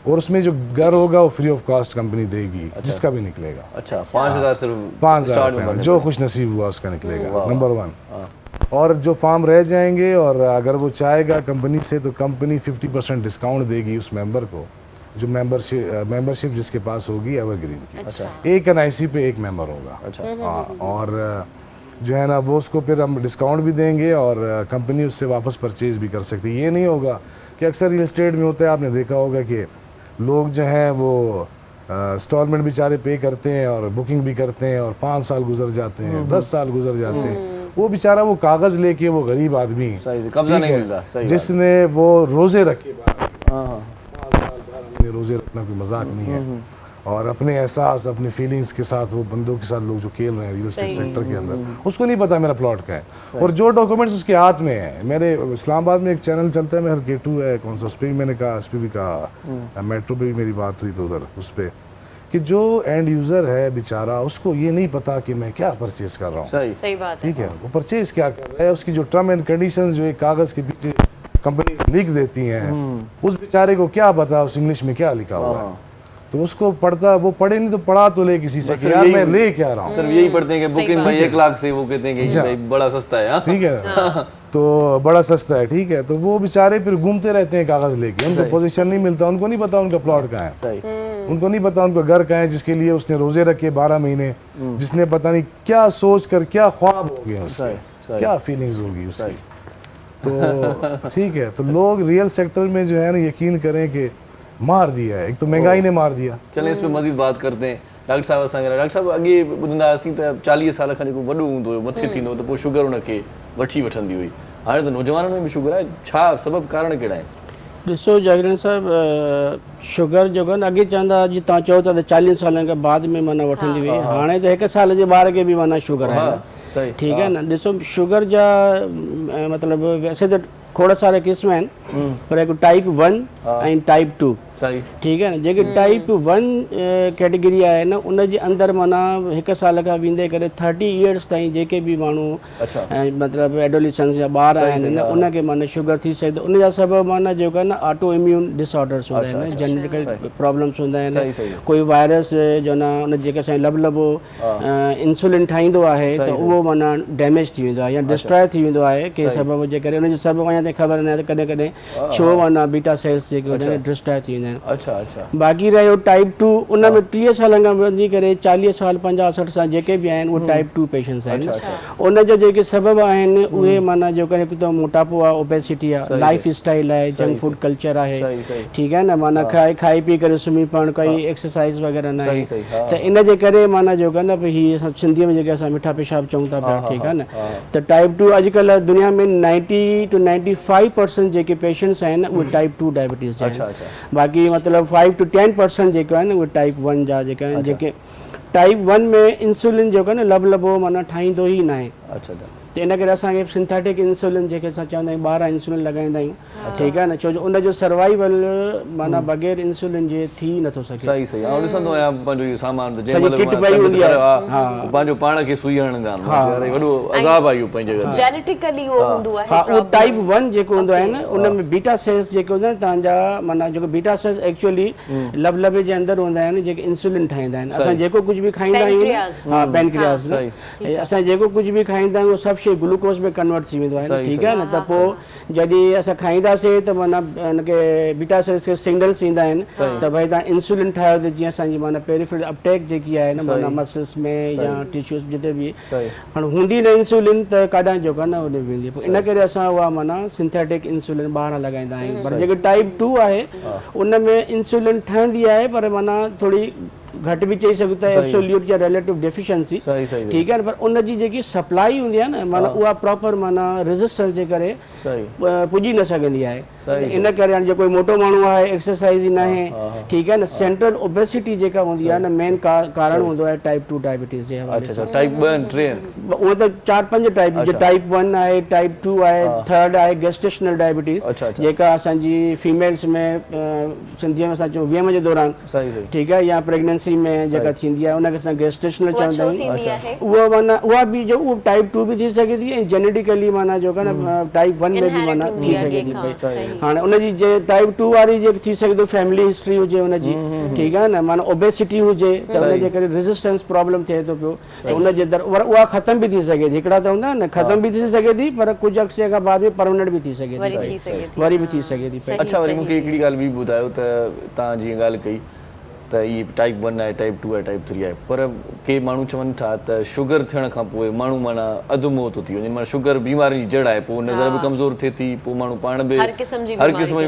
और उसमें जो घर होगा वो फ्री ऑफ कॉस्ट कंपनी देगी। अच्छा। जिसका भी निकलेगा। अच्छा। 5000 सिर्फ 5000 जो खुश नसीब हुआ उसका निकलेगा, नंबर 1। और जो फॉर्म रह जाएंगे, और अगर वो चाहेगा कंपनी से, तो कंपनी 50% डिस्काउंट देगी उस मेंबर को, जो मेंबरशिप जिसके पास होगी एवरग्रीन की। अच्छा। एक NIC पे एक मेंबर होगा। अच्छा। हाँ, और जो है ना वो उसको फिर हम डिस्काउंट भी देंगे और कंपनी उससे वापस परचेज भी कर सकती है। ये नहीं होगा कि अक्सर रियल एस्टेट में होता है, आपने देखा होगा कि लोग जो हैं वो इंस्टॉलमेंट बेचारे पे करते हैं और बुकिंग भी करते हैं, और 5 साल गुजर जाते हैं, 10 साल गुजर जाते हैं। वो बेचारा वो कागज़ लेके, वो गरीब आदमी, सही से कब्जा नहीं मिल रहा। सही जिसने वो रोज़े रखे, 5 हाँ। साल 12 महीने रोज़े रखना कोई मजाक नहीं है। और अपने एहसास, अपनी फीलिंग्स के साथ वो बंदों के साथ लोग जो खेल रहे हैं रियल एस्टेट सेक्टर के अंदर, उसको नहीं पता मेरा प्लॉट का है और जो डॉक्यूमेंट्स उसके हाथ में है। मेरे इस्लामाबाद में एक चैनल चलता है, मेरा K2 है, कौन सा, उस पर भी मैंने कहा, उस पर भी कहा, मेट्रो पे भी मेरी बात हुई तो उधर उस पर, कि जो एंड यूज़र है बेचारा, उसको ये नहीं पता कि मैं क्या परचेज कर रहा हूँ। सही बात है। ठीक है, वो परचेज क्या कर रहा है, उसकी जो टर्म एंड कंडीशंस जो एक कागज़ के पीछे कंपनी लिख देती हैं, उस बेचारे को क्या पता उस इंग्लिश में क्या लिखा हुआ है। तो उसको पढ़ता, वो पढ़े नहीं तो पढ़ा तो ले किसी से कि यार मैं ले क्या रहा हूँ। सिर्फ यही पढ़ते हैं कि बुकिंग भाई 1 लाख से, वो कहते हैं कि भाई बड़ा सस्ता है। ठीक है, तो बड़ा सस्ता है। ठीक है, तो वो बेचारे फिर घूमते रहते हैं कागज लेके, उनको पोजीशन नहीं मिलता, उनको नहीं पता उनका प्लॉट कहाँ है, सही। उनको नहीं पता उनका घर कहाँ है, जिसके लिए उसने रोजे रखे 12 महीने, जिसने पता नहीं क्या सोच कर, क्या ख्वाब हो गए उसके, क्या फीलिंग्स होगी उसकी। तो ठीक है, तो लोग रियल सेक्टर में जो है ना, यकीन करें कि मार दिया है, एक तो महंगाई ने मार दिया। चलें इस पे मज़ीद बात करते हैं। डॉक्टर साहब असांखे, डॉक्टर साहब अॻे ॿुधंदा हुआसीं त 40 साल खां जेको वॾो हूंदो हुयो, मथे थींदो त पोइ शुगर हुनखे वठी वठंदी हुई। हाणे त नौजवाननि में बि शुगर आहे, छा सबबु कारण कहिड़ा आहिनि? ॾिसो जागरण साहब, शुगर जो न अॻे चवंदा अॼु तव्हां चओ था त 40 सालनि खां बाद में माना वठंदी हुई, हाणे त 1 साल जे ॿार खे बि माना शुगर आहे सही ठीकु आहे न। ॾिसो शुगर जा मतिलबु वैसे त खोड़ सारे क़िस्म आहिनि, पर हिकु टाइप 1 ऐं टाइप 2 सही ठीकु आहे न। जेके टाइप 1 कैटेगरी आहे न, उन जे अंदरि माना 1 साल खां वेंदे करे 30 इयर्स ताईं जेके बि माण्हू मतिलबु एडोलिसेंस जा ॿार आहिनि न, उनखे माना शुगर थी सघे थो। उन जा सबबु माना जेको आहे न ऑटो इम्यून डिसऑर्डर्स हूंदा आहिनि, जेनेटिकल प्रॉब्लम्स हूंदा आहिनि, कोई वायरस जो न उन जेके असांजो लबो इंसुलिन ठाहींदो आहे त उहो माना डैमेज थी वेंदो आहे या डिस्ट्रॉय थी वेंदो आहे कंहिं सबब जे करे। उनजो सबबु अञा ताईं ख़बर न आहे त कॾहिं कॾहिं छो माना बीटा सेल्स जेके हूंदा आहिनि डिस्ट्रॉय थी वेंदा आहिनि। बाक़ी रहियो टाइप 2, उन में 30 सालनि खां वधी करे 40 साल 50-60 साल जेके बि आहिनि उहे टाइप 2 पेशेंट्स आहिनि। उन जो जेके सबब आहिनि उहे माना जेको हिकु त मोटापो आहे, ओबेसिटी आहे, लाइफ स्टाइल आहे, जंक फूड कल्चर आहे ठीकु आहे न, माना खाई पी करे सुम्ही पवणु, कोई एक्सरसाइज़ वग़ैरह न आहे, त इन जे करे माना जेको आहे न भई हीअ सिंधीअ में जेके असां मिठा पेशाब चऊं था पिया ठीकु आहे न। त टाइप 2 अॼुकल्ह दुनिया में 90 to 95% जेके पेशेंट्स आहिनि उहे टाइप 2 डायबिटीज़ जा आहिनि। बाक़ी मतलब 5 to 10% जेके आहिनि उहे टाइप 1 जा जेके आहिनि। जेके टाइप 1 में इंसुलिन जेको आहे न लबो माना ठाहींदो ई न आहे, त इन करे असांखे सिंथेटिक इंसुलिन जेके असां चवंदा आहियूं 12 इंसुलिन लॻाईंदा आहियूं ठीकु आहे न, छो जो उनजो सर्वाइवल माना बग़ैर इंसुलिन जे थी नथो सघे। सही सही ऐं ॾिसंदो आहियां पंहिंजो इहो सामान त सॼी किट पई हूंदी आहे, पंहिंजो पाण खे सुई हणंदा आहिनि, वॾो अज़ाब आहे इहो पंहिंजे घर जेनेटिकली उहो हूंदो आहे। हा, उहो टाइप 1 जेको हूंदो आहे न, उन में बीटा सेल्स जेके हूंदा आहिनि तव्हांजा माना जेको बीटा सेल्स एक्चुअली लबे जे अंदरि हूंदा आहिनि जेके इंसुलिन ठाहींदा आहिनि। असां जेको कुझु बि खाईंदा आहियूं, हा पेनक्रियास, असां जेको कुझु बि खाईंदा आहियूं सभु शइ ग्लूकोज में कन्वर्ट थी वेंदो आहे ठीकु आहे न। त पोइ जॾहिं असां खाईंदासीं त माना हुनखे बीटा सेल्स खे सिग्नल्स ईंदा आहिनि त भई तव्हां इंसुलिन ठाहियो, त जीअं असांजी माना पेरिफेरल अपटेक जेकी आहे न माना मसल्स में या टिश्यूज़ जिते बि हाणे हूंदी न इंसुलिन त काॾां जेको आहे न उन वेंदी। पोइ इन करे असां उहा माना सिंथेटिक इंसुलिन ॿाहिरां लॻाईंदा आहियूं। पर जेके टाइप 2 आहे उन में इंसुलिन ठहंदी आहे, पर माना थोरी घटि बि चई सघूं था एब्सोल्यूट या रिलेटिव डेफिशिएंसी ठीकु आहे न। पर उन जी जेकी सप्लाई हूंदी आहे न माना उहा प्रॉपर माना रेजिस्टेंस जे करे पुॼी न सघंदी आहे। इन करे हाणे जेको मोटो माण्हू आहे एक्सरसाइज़ ई न आहे ठीकु आहे न। सेंट्रल ओबेसिटी जेका हूंदी आहे न मेन कारण हूंदो आहे टाइप 2 डायबिटीज़ जे हवाले सां। टाइप 1 3 उहो त 4-5 टाइप, जो टाइप 1 आहे, टाइप 2 आहे, 3rd आहे गेस्टेशनल डायबिटीज़ जेका असांजी फीमेल्स में सिंधीअ में असां चऊं वियम जे दौरान ठीकु आहे, या प्रेगनेंसी में जेका थींदी आहे उनखे असां गेस्टेशनल चवंदा आहियूं। उहा माना उहा बि जो उहो टाइप 2 बि थी सघे थी ऐं जेनेटिकली माना जेको आहे न टाइप 1 में बि माना थी सघे थी पई। हाणे उनजी जे टाइप 2 वारी जेकी थी सघे थो फैमिली हिस्ट्री हुजे उनजी ठीकु आहे न, माना ओबेसिटी हुजे त उनजे करे रेजिस्टेंस प्रॉब्लम थिए थो पियो, त उनजे उहा ख़तम बि थी सघे थी। हिकिड़ा त हूंदा न ख़तम बि थी सघे थी, पर कुझु अक्से खां बाद में परमानेंट बि थी सघे थी, वरी बि थी सघे थी। अच्छा, वरी मूंखे हिकिड़ी ॻाल्हि ॿी ॿुधायो त तव्हां जीअं ॻाल्हि कई त इहे टाइप 1 आहे, टाइप 2 आहे, टाइप 3 आहे, पर के माण्हू चवनि था त शुगर थियण खां पोइ माण्हू माना अधु मोह थो थी वञे, माना शुगर बीमारी जी जड़ आहे, पोइ नज़र बि कमज़ोर थिए थी, पोइ माण्हू पाण बि हर क़िस्म जूं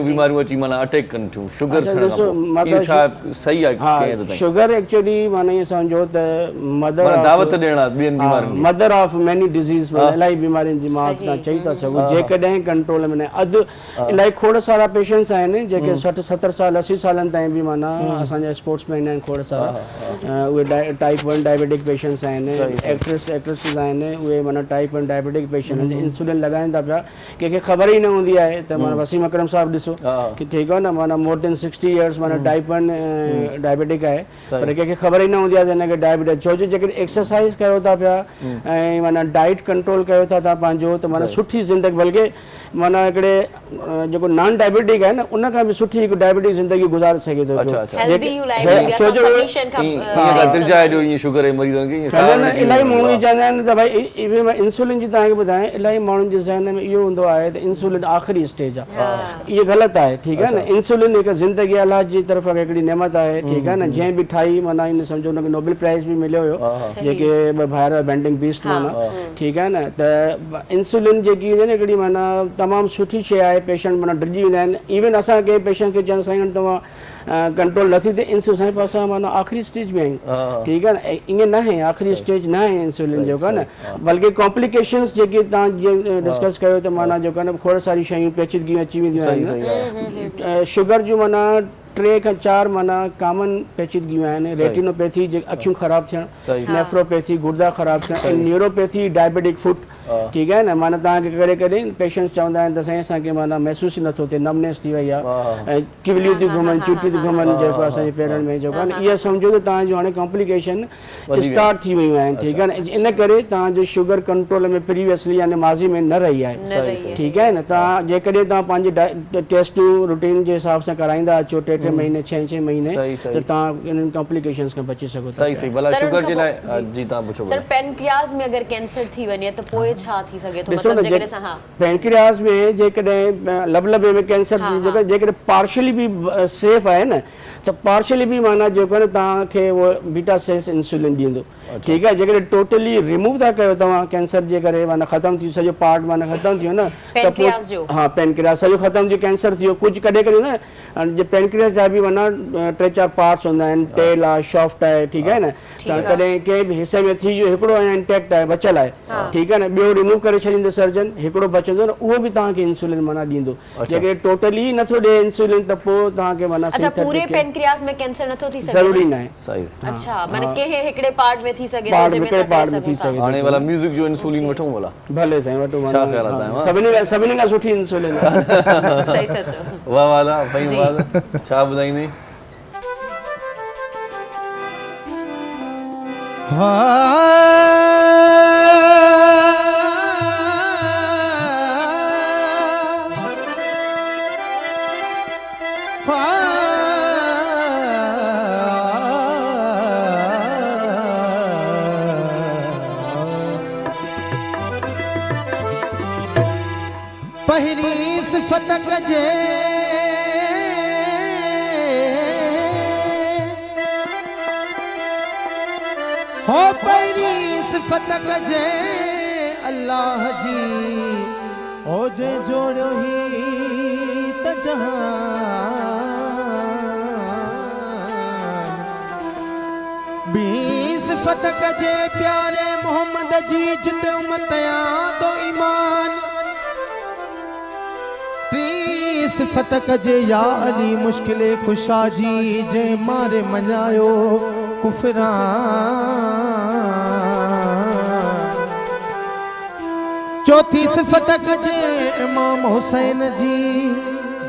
बीमारियूं अची माना अटैक कनि थियूं शुगर थियण खां पोइ। इहो छा सही आहे? शुगर एक्चुअली माना ईअं सम्झो त मदर दावत ॾियण ॿियनि बीमारियुनि, मदर ऑफ मैनी डिज़ीज़, इलाही बीमारियुनि जी मां तव्हां चई था सघो जेकॾहिं कंट्रोल में न। अधु इलाही खोड़ सारा पेशेंट्स आहिनि जेके 60-70 साल 80 सालनि ताईं बि माना असांजा स्पोर्ट्समैन आहिनि खोड़ सारा, उहे टाइप 1 डायबिटिक पेशेंट्स आहिनि, एक्ट्रेसिस आहिनि, उहे माना टाइप 1 डायबिटिक पेशेंट आहिनि, इंसुलिन लॻाइनि था पिया, कंहिंखे ख़बर ई न हूंदी आहे। त माना वसीम अकरम साहिबु ॾिसो कि ठीकु आहे न, माना मोर देन 60 इयर्स माना टाइप 1 डायबिटिक आहे, पर कंहिंखे ख़बर ई न हूंदी आहे त हिनखे डायबिटीज। छो जो जेकॾहिं एक्सरसाइज़ कयो था पिया ऐं माना डाइट कंट्रोल कयो था तव्हां पंहिंजो, त माना सुठी ज़िंदगी, बल्कि माना हिकिड़े जेको नॉन डायबिटिक आहे न उन खां बि सुठी हिकु डायबिटिक ज़िंदगी गुज़ारे सघे थो। इलाही माण्हू चवंदा आहिनि त भई मां इंसुलिन जी तव्हांखे ॿुधायां, इलाही माण्हुनि जे ज़हन में इहो हूंदो आहे त इंसुलिन आख़िरी स्टेज आहे। इहे ग़लति आहे ठीकु आहे न। इंसुलिन हिकु ज़िंदगी अलाह जी तरफ़ हिकिड़ी नेमत आहे ठीकु आहे न, जंहिं बि ठाही माना इन सम्झो हुनखे नोबेल प्राइज़ बि मिलियो हुयो जेके ॿाहिरि बेंडिंग बीस्ट माना ठीकु आहे न। त इंसुलिन जेकी आहे न हिकिड़ी माना तमामु सुठी शइ आहे, पेशेंट माना डिॼी वेंदा आहिनि। इवन असां कंहिं पेशेंट खे चवंदा साईं तव्हां कंट्रोल नथी थिए इंसुलिन पास माना आखिरी स्टेज में आहियूं ठीक है न ईअं न आहे आखिरी स्टेज न आहे इंसुलिन जो आहे न बल्कि कॉम्प्लिकेशंस जेके तव्हां जीअं डिस्कस कयो त माना जेको आहे न खोड़ सारी शयूं पेचीदगियूं अची वेंदियूं आहिनि शुगर जूं माना 3 खां 4 माना कॉमन पेचीदगियूं आहिनि रेटिनोपैथी जे अखियूं ख़राब थियण नेफ्रोपैथी गुर्दा ख़राब थियण ऐं न्यूरोपैथी डायबिटिक फुट ठीक है न माना तव्हांखे कॾहिं कॾहिं पेशेंट्स चवंदा आहिनि त साईं असांखे माना महसूसु ई नथो थिए नमनेस थी वई आहे ऐं किवलियूं थियूं घुमनि चूटियूं थियूं घुमनि जेको असांजे पेरनि में जेको आहे न इहा सम्झो त तव्हांजो हाणे कॉम्प्लिकेशन स्टार्ट थी वियूं आहिनि ठीकु आहे न इन करे तव्हांजो शुगर कंट्रोल में प्रीवियसली यानी माज़ी में न रही आहे ठीकु आहे न तव्हां जेकॾहिं तव्हां पंहिंजी टेस्टूं रूटीन जे हिसाब सां कराईंदा अचो 3 महीने 6 महीने त तव्हां इन्हनि कॉम्प्लिकेशंस खां बची सघो था सही भला शुगर जे लाइ जी तव्हां पुछो सर पेनक्रियास में अगर कैंसर थी वञे त पोइ छा थी सघे थो मतलब जेकॾहिं असां हा पेनक्रियास में जेकॾहिं लबलबे में कैंसर जेकॾहिं पार्शली बि सेफ आहे न त पार्शली बि माना जेको आहे न तव्हांखे उहो बीटा सेस इंसुलिन ॾींदो ठीकु आहे जेकॾहिं टोटली रिमूव था कयो तव्हां कैंसर जे करे माना ख़तमु थी सॼो पार्ट माना ख़तमु थी वियो न त हा पेनक्रियास सॼो ख़तमु थी कैंसर थी वियो कुझु कॾहिं कॾहिं न जे पेनक्रियास जा बि माना 3-4 पार्ट्स हूंदा आहिनि टेल आहे शॉफ्ट आहे ठीकु आहे न त कॾहिं कंहिं बि हिसे में थी वियो हिकिड़ो अञा इंटेक्ट आहे बचियल आहे ठीकु आहे न ॿियो रिमूव करे छॾींदो सर्जन हिकिड़ो बचंदो न उहो बि तव्हांखे इंसुलिन माना ॾींदो जेकॾहिं टोटली नथो ॾे इंसुलिन त पोइ तव्हांखे माना अच्छा पूरे पेनक्रियास में कैंसर नथो थी सघे ज़रूरी न आहे सही अच्छा माने कंहिं हिकिड़े पार्ट में थी सघे थो जंहिंमें असां करे सघूं था हाणे वाला म्यूजिक जो इंसुलिन वठूं वाला भले साईं वठो छा ख़्याल आहे माना सभिनी खां सुठी इंसुलिन सही था चओ वाह वाला फहीम छा ॿुधाईंदे पहिरी सिफत कजे हो पहिरी सिफत कजे अल्लाह जी हो जे जोड़ियो ही त जहान बी सिफत कजे प्यारे मोहम्मद जी जिते उमतया तो ईमान सिफत कजे या अली मुश्किल खुशा जी जे मारे मञायो कुफरान चौथी सिफत कजे इमाम हुसैन जी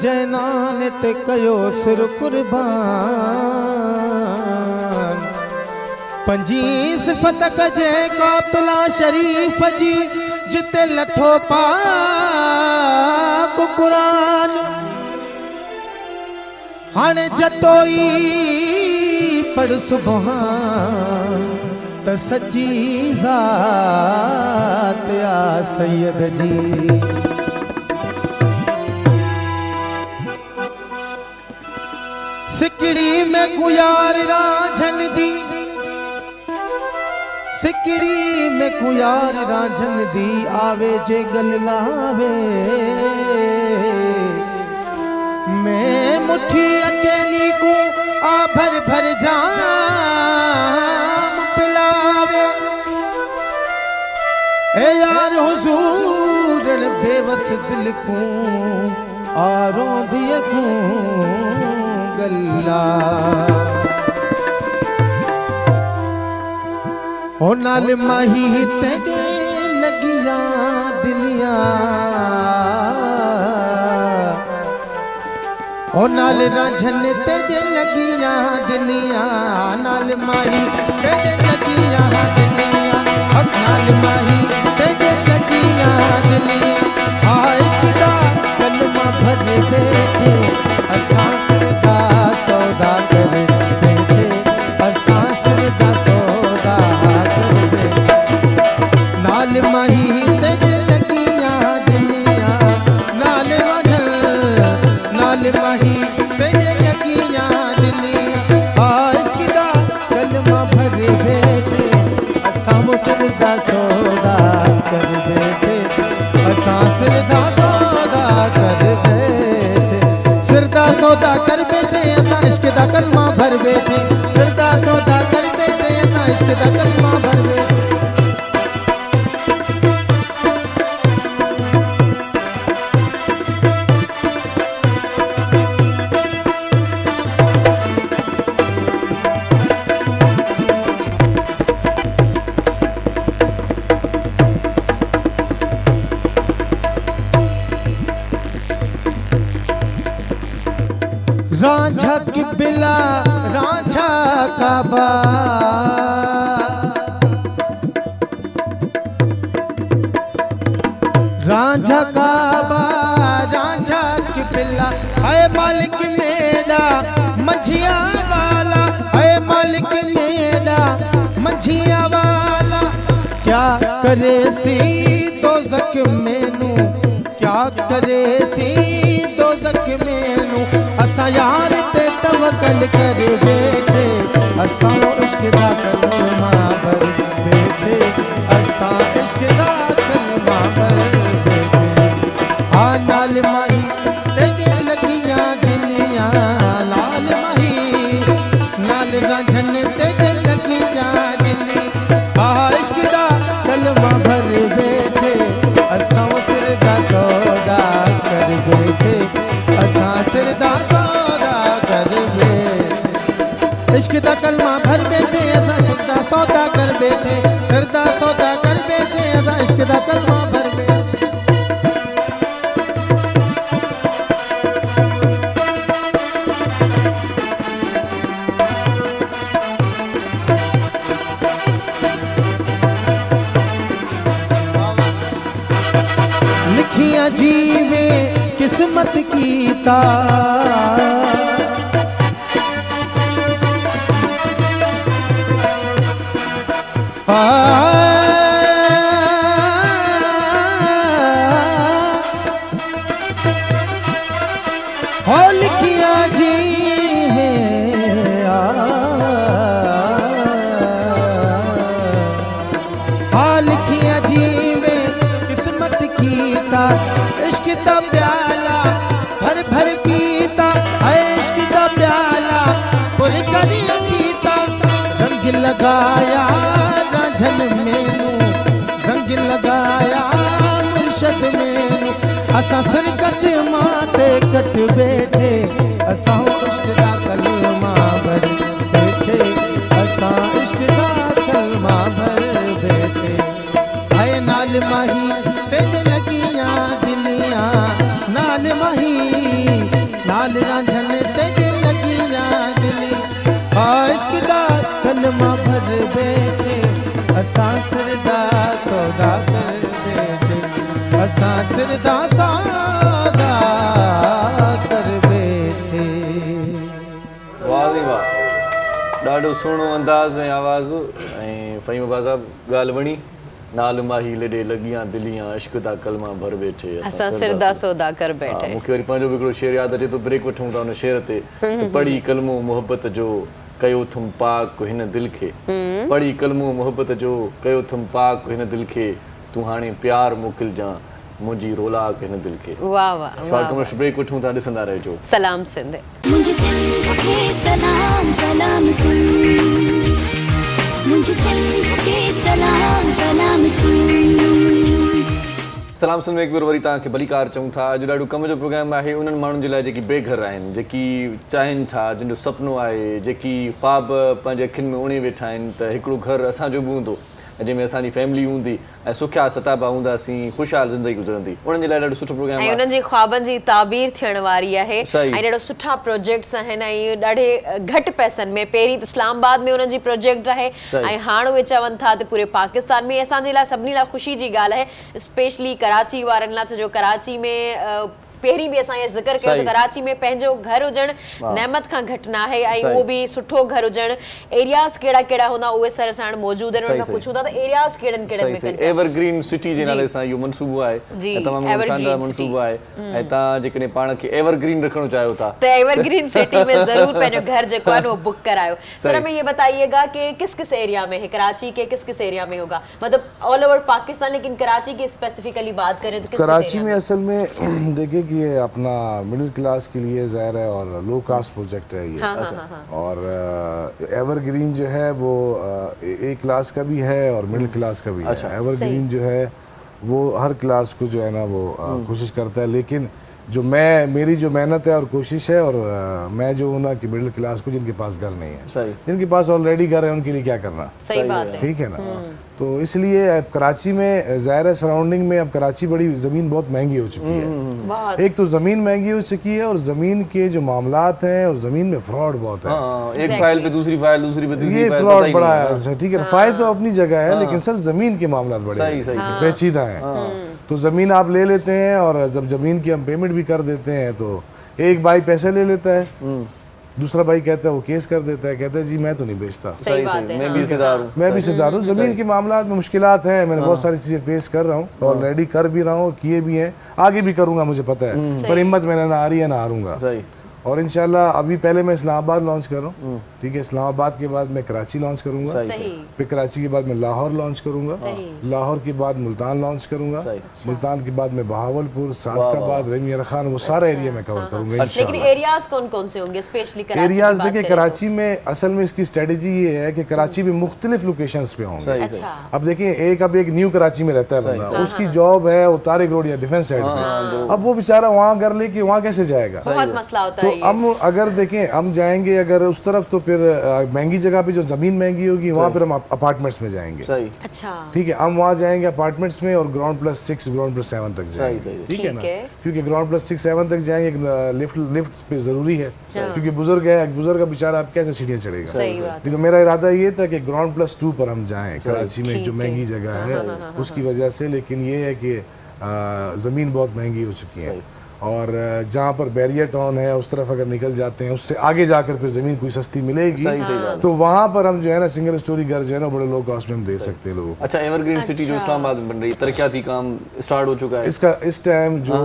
जैनान ते कयो सिर कुर्बान पंजी सिफत कजे कातला शरीफ जी जिते लथो पाक कुरान हाणे जतोई पढ़ सुभान त सची ज़ात या सैयद जी सिकड़ी में गुयार रांझन दी सिकड़ी में कुयार रांझन दी आवे जे गल लावे मैं मुट्ठी अकेली को आ भर भर जाम पिलावे ए यार हुजूर बेवस दिल को आरो दिए को गल्ला ओ नाल माही तेरे लगिया दिलिया ओ नाल रांझन तेरे लगिया दिलिया नाल माही तेरे लगिया दिलिया नाल माही तेरे लगिया दिलिया आ इश्क दा कलमा भरे बैठे असां सिर दा सौदा करे बैठे असां सिर दा सौदा नाल माही तेरे लगिया दिलिया नाल रांझन नाल माही तेरे लगिया दिलिया आ इश्क दा कलमा भरे बैठे असां सिर दा सौदा कर बैठे असां सिर दा सौदा कर बैठे सिर दा सौदा कर बैठे असां इश्क दा कलमा भर बैठे सिर दा सौदा कर बैठे असां इश्क दा कलमा भर बैठे रांझा की बिला रांझा काबा रांझा काबा रांझा की बिला है मालिक मेरा मंझिया वाला है मालिक मेरा मंझिया वाला क्या करे सी दोज़ख मैनू क्या करे सी दोज़ख मैनू असा यार ते तवक्कल कर बैठे असा इश्क दा कलमा भर बैठे असा इश्क दा कलमा भर बैठे आ नाल माही तेरे लगियां दिलियां लाल माही नाल रांझन तेरे लगियां दिली आ इश्क दा कलमा भर बैठे असा सिर दा सौदा कर बैठे असा सिर दा सौदा कर बैठे इश्क दा कलमा भर बैठे असा सिर दा सौदा कर बैठे सिर दा सौदा कर बैठे असा इश्क दा कलमा भर बैठे लिखियां जीवे किस्मत कीता हो लिखियां जीवे लिखियां जीवे किस्मत कीता इश्क दा प्याला भर भर पीता है इश्क दा प्याला पूरे करी पीता रंग लगाया रांझन मैनू रंग लगाया मुर्शद मैनू असा सरकत माते कट बैठे असा इश्क दा कलमा भर बैठे असा इश्क दा कलमा भर बैठे आए नाल माही तेरे लगियां दिलियां नाल माही नाल रांझन तेरे लगियां दिली आ इश्क दा कलमा भर बैठे असा सिर दा सौदा कर बैठे असा सिर दा सौदा कर बैठे वाह जी वाह ॾाढो सुहिणो अंदाज़ ऐं आवाज़ ऐं फ़हीम अब्बास साहब ॻाल्हि वणी नाल माही लेॾे लॻियां दिलियां इश्क दा कलमा भर बैठे असां सिर दा सौदा कर बैठे मूंखे वरी पंहिंजो बि हिकिड़ो शेर यादि अचे थो ब्रेक वठूं था उन शेर ते पढ़ी कलमो मोहबत जो कयो थम पाक हिन दिलि खे पढ़ी कलमो मोहबत जो कयो थम पाक हिन दिलि खे तूं हाणे प्यार मोकिलजां मुंहिंजी रोलाक हिन दिलि खे वाह वाह शार्ट कमर्शियल ब्रेक वठूं था ॾिसंदा रहिजो सलाम सिंध मुझे सिंध के सलाम सलाम सिंध मुझे सिंध के सलाम सलाम सिंध सलाम सिंध में हिकु भेरो वरी तव्हांखे भलीकार चऊं था अॼु ॾाढो कम जो प्रोग्राम आहे उन्हनि माण्हुनि जे लाइ जेकी बेघर आहिनि जेकी चाहिनि था जिन जो सुपिनो आहे जेकी ख़्वाब पंहिंजे अखियुनि में उणे वेठा आहिनि त हिकिड़ो घरु असांजो बि हूंदो जंहिंमें असांजी फैमिली हूंदी ऐं सुखिया सताबा हूंदासीं ख़ुशहाल ज़िंदगी गुज़रंदी उन्हनि जे लाइ ॾाढो सुठो प्रोग्राम ऐं आहे उन्हनि जी ख़्वाबनि जी ताबीर थियण वारी आहे सही। ऐं ॾाढो सुठा प्रोजेक्ट्स आहिनि ऐं ॾाढे घटि पैसनि में पहिरीं त इस्लामाबाद में उन्हनि जी प्रोजेक्ट आहे सही। ऐं हाणे उहे चवनि था त पूरे पाकिस्तान में असांजे लाइ सभिनी लाइ ख़ुशी जी ॻाल्हि आहे स्पेशली कराची वारनि लाइ छो जो कराची में पहिरीं बि असां इहो ज़िक्र कयो त सही। कराची में पंहिंजो घर हुजणु नेमत खां घटि न आहे ऐं सही। उहो बि सुठो घर हुजणु एरियाज़ कहिड़ा कहिड़ा हूंदा उहे सर असां मौजूदु आहिनि सही, उन्हनि खां सही। पुछूं था त एरियाज़ कहिड़नि कहिड़नि में सही कनि एवरग्रीन सिटी जे जी। नाले सां इहो मनसूबो आहे जी, ऐं तमामु evergreen शानदार city। मनसूबो आहे ऐं तव्हां जेकॾहिं पाण खे एवरग्रीन रखणो चाहियो था तो एवरग्रीन सिटी में जरूर पंहिंजो घर जो है वो बुक करायो सर हमें ये बताइएगा कि किस किस एरिया में है कराची के किस किस एरिया में होगा मतलब ऑल ओवर पाकिस्तान लेकिन कराची की स्पेसिफिकली बात करें तो किस कराची में असल में देखिए कि ये अपना मिडिल क्लास के लिए ज़ाहिर है और लो कास्ट प्रोजेक्ट है ये। और एवरग्रीन जो है वो ए क्लास का भी है और मिडिल क्लास का भी है। एवरग्रीन जो है वो हर क्लास को जो है ना वो कोशिश करता है, लेकिन जो मेरी जो मेहनत है और कोशिश है, और मैं जो हूँ ना कि मिडिल क्लास को जिनके पास घर नहीं है, जिनके पास ऑलरेडी घर है, उनके लिए क्या करना। सही बात है, ठीक है ना। तो इसलिए अब कराची में ज़ाहिर है सराउंडिंग में अब कराची बड़ी ज़मीन बहुत महंगी हो चुकी है। एक तो ज़मीन महंगी हो चुकी है और ज़मीन के जो मामलात हैं और ज़मीन में फ्रॉड बहुत है। एक फाइल पे दूसरी फाइल, दूसरी पे तीसरी ये फाइल, फ्रॉड बड़ा है। ठीक है, फाइल तो अपनी जगह है, लेकिन सर ज़मीन के मामलात बड़े पेचीदा हैं। तो ज़मीन आप ले लेते हैं और जब ज़मीन की हम पेमेंट भी कर देते हैं तो एक भाई पैसे ले लेता है, दूसरा भाई कहता है वो केस कर देता है, कहता है जी मैं तो नहीं बेचता, सही बात है, मैं भी हिस्सेदार हूँ, मैं भी हिस्सेदार हूँ। ज़मीन के मामलात में मुश्किलात हैं, मैंने बहुत सारी चीज़ें फेस कर रहा हूँ, ऑलरेडी कर भी रहा हूँ, किए भी हैं, आगे भी करूँगा, मुझे पता है। पर हिम्मत मैंने ना आ रही है ना हारूंगा। और इंशाल्लाह अभी पहले मैं इस्लामाबाद लॉन्च कर रहा हूँ, ठीक है। इस्लामाबाद के बाद मैं कराची लॉन्च करूँगा, फिर कराची के बाद मैं लाहौर लॉन्च करूँगा, लाहौर के बाद मुल्तान लॉन्च करूँगा, मुल्तान के बाद मैं बहावलपुर, सादकाबाद, रेमियर खान, वो सारा एरिया में कवर करूँगा। लेकिन एरियाज कौन कौन से होंगे स्पेशली कराची? एरियाज देखिए, कराची में असल में इसकी स्ट्रेटजी ये है कि कराची में मुख्तलिफ लोकेशंस पे होंगे। अब देखिए अब एक न्यू कराची में रहता है बंदा, उसकी जॉब है वो तारिक रोड या डिफेंस साइड पे, अब वो बेचारा वहाँ घर लेके वहाँ कैसे जाएगा, बहुत मसला होता है। हम अगर देखें हम जाएंगे अगर उस तरफ तो फिर महंगी जगह पे जो जमीन महंगी होगी वहाँ पर हम अपार्टमेंट्स में जाएंगे। अच्छा, ठीक है, हम वहाँ जाएंगे अपार्टमेंट्स में और ग्राउंड प्लस 6 ग्राउंड प्लस 7 तक जाएंगे, ठीक है ना। क्योंकि ग्राउंड प्लस 6 7 तक जाएंगे, लिफ्ट पे जरूरी है, क्योंकि बुजुर्ग है, बुजुर्ग का बेचारा आप कैसे सीढ़ियाँ चढ़ेगा। तो मेरा इरादा ये था कि ग्राउंड प्लस 2 पर हम जाएं कराची में, जो महंगी जगह है उसकी वजह से। लेकिन ये है कि ज़मीन बहुत महंगी हो चुकी है और जहाँ पर बैरियर टाउन है उस तरफ अगर निकल जाते हैं, उससे आगे जाकर फिर ज़मीन कोई सस्ती मिलेगी, तो वहाँ पर हम जो है ना सिंगल स्टोरी घर जो है ना बड़े लो कॉस्ट में हम दे सकते हैं लोगों को। अच्छा, एवरग्रीन सिटी जो इस्लामाबाद में बन रही है, तरक्याती काम स्टार्ट हो चुका है इसका। इस टाइम जो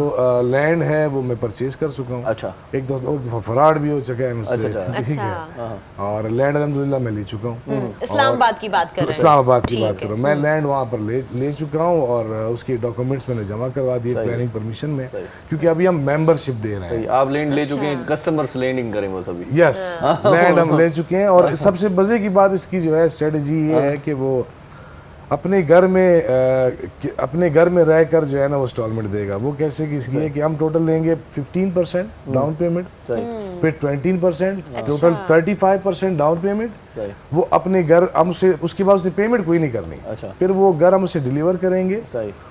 लैंड है वो मैं परचेज कर चुका हूँ। अच्छा, एक दफा फराड भी हो चुका है मुझसे, ठीक है। और लैंड अल्हम्दुलिल्लाह मैं ले चुका हूँ। इस्लामाबाद की बात कर रहे हैं? इस्लामाबाद की बात करूँ, मैं लैंड वहाँ पर ले चुका हूँ और उसके डॉक्यूमेंट्स मैंने जमा करवा दिए प्लानिंग परमिशन में, क्योंकि अभी हम मेंबरशिप दे रहे हैं। आप लैंड ले चुके हैं, कस्टमर्स लैंडिंग करें वो सभी। यस, लैंड हम ले चुके हैं। और सबसे मजे की बात इसकी जो है स्ट्रेटजी ये है कि वो अपने घर में रहकर जो है ना वो इंस्टॉलमेंट देगा। वो कैसे की इसकी है कि हम टोटल लेंगे 15% डाउन पेमेंट, फिर 20%, टोटल 35% डाउन पेमेंट। वो अपने घर हम उसे, उसके बाद उसने पेमेंट कोई नहीं करनी। फिर वो घर हम उसे डिलीवर करेंगे,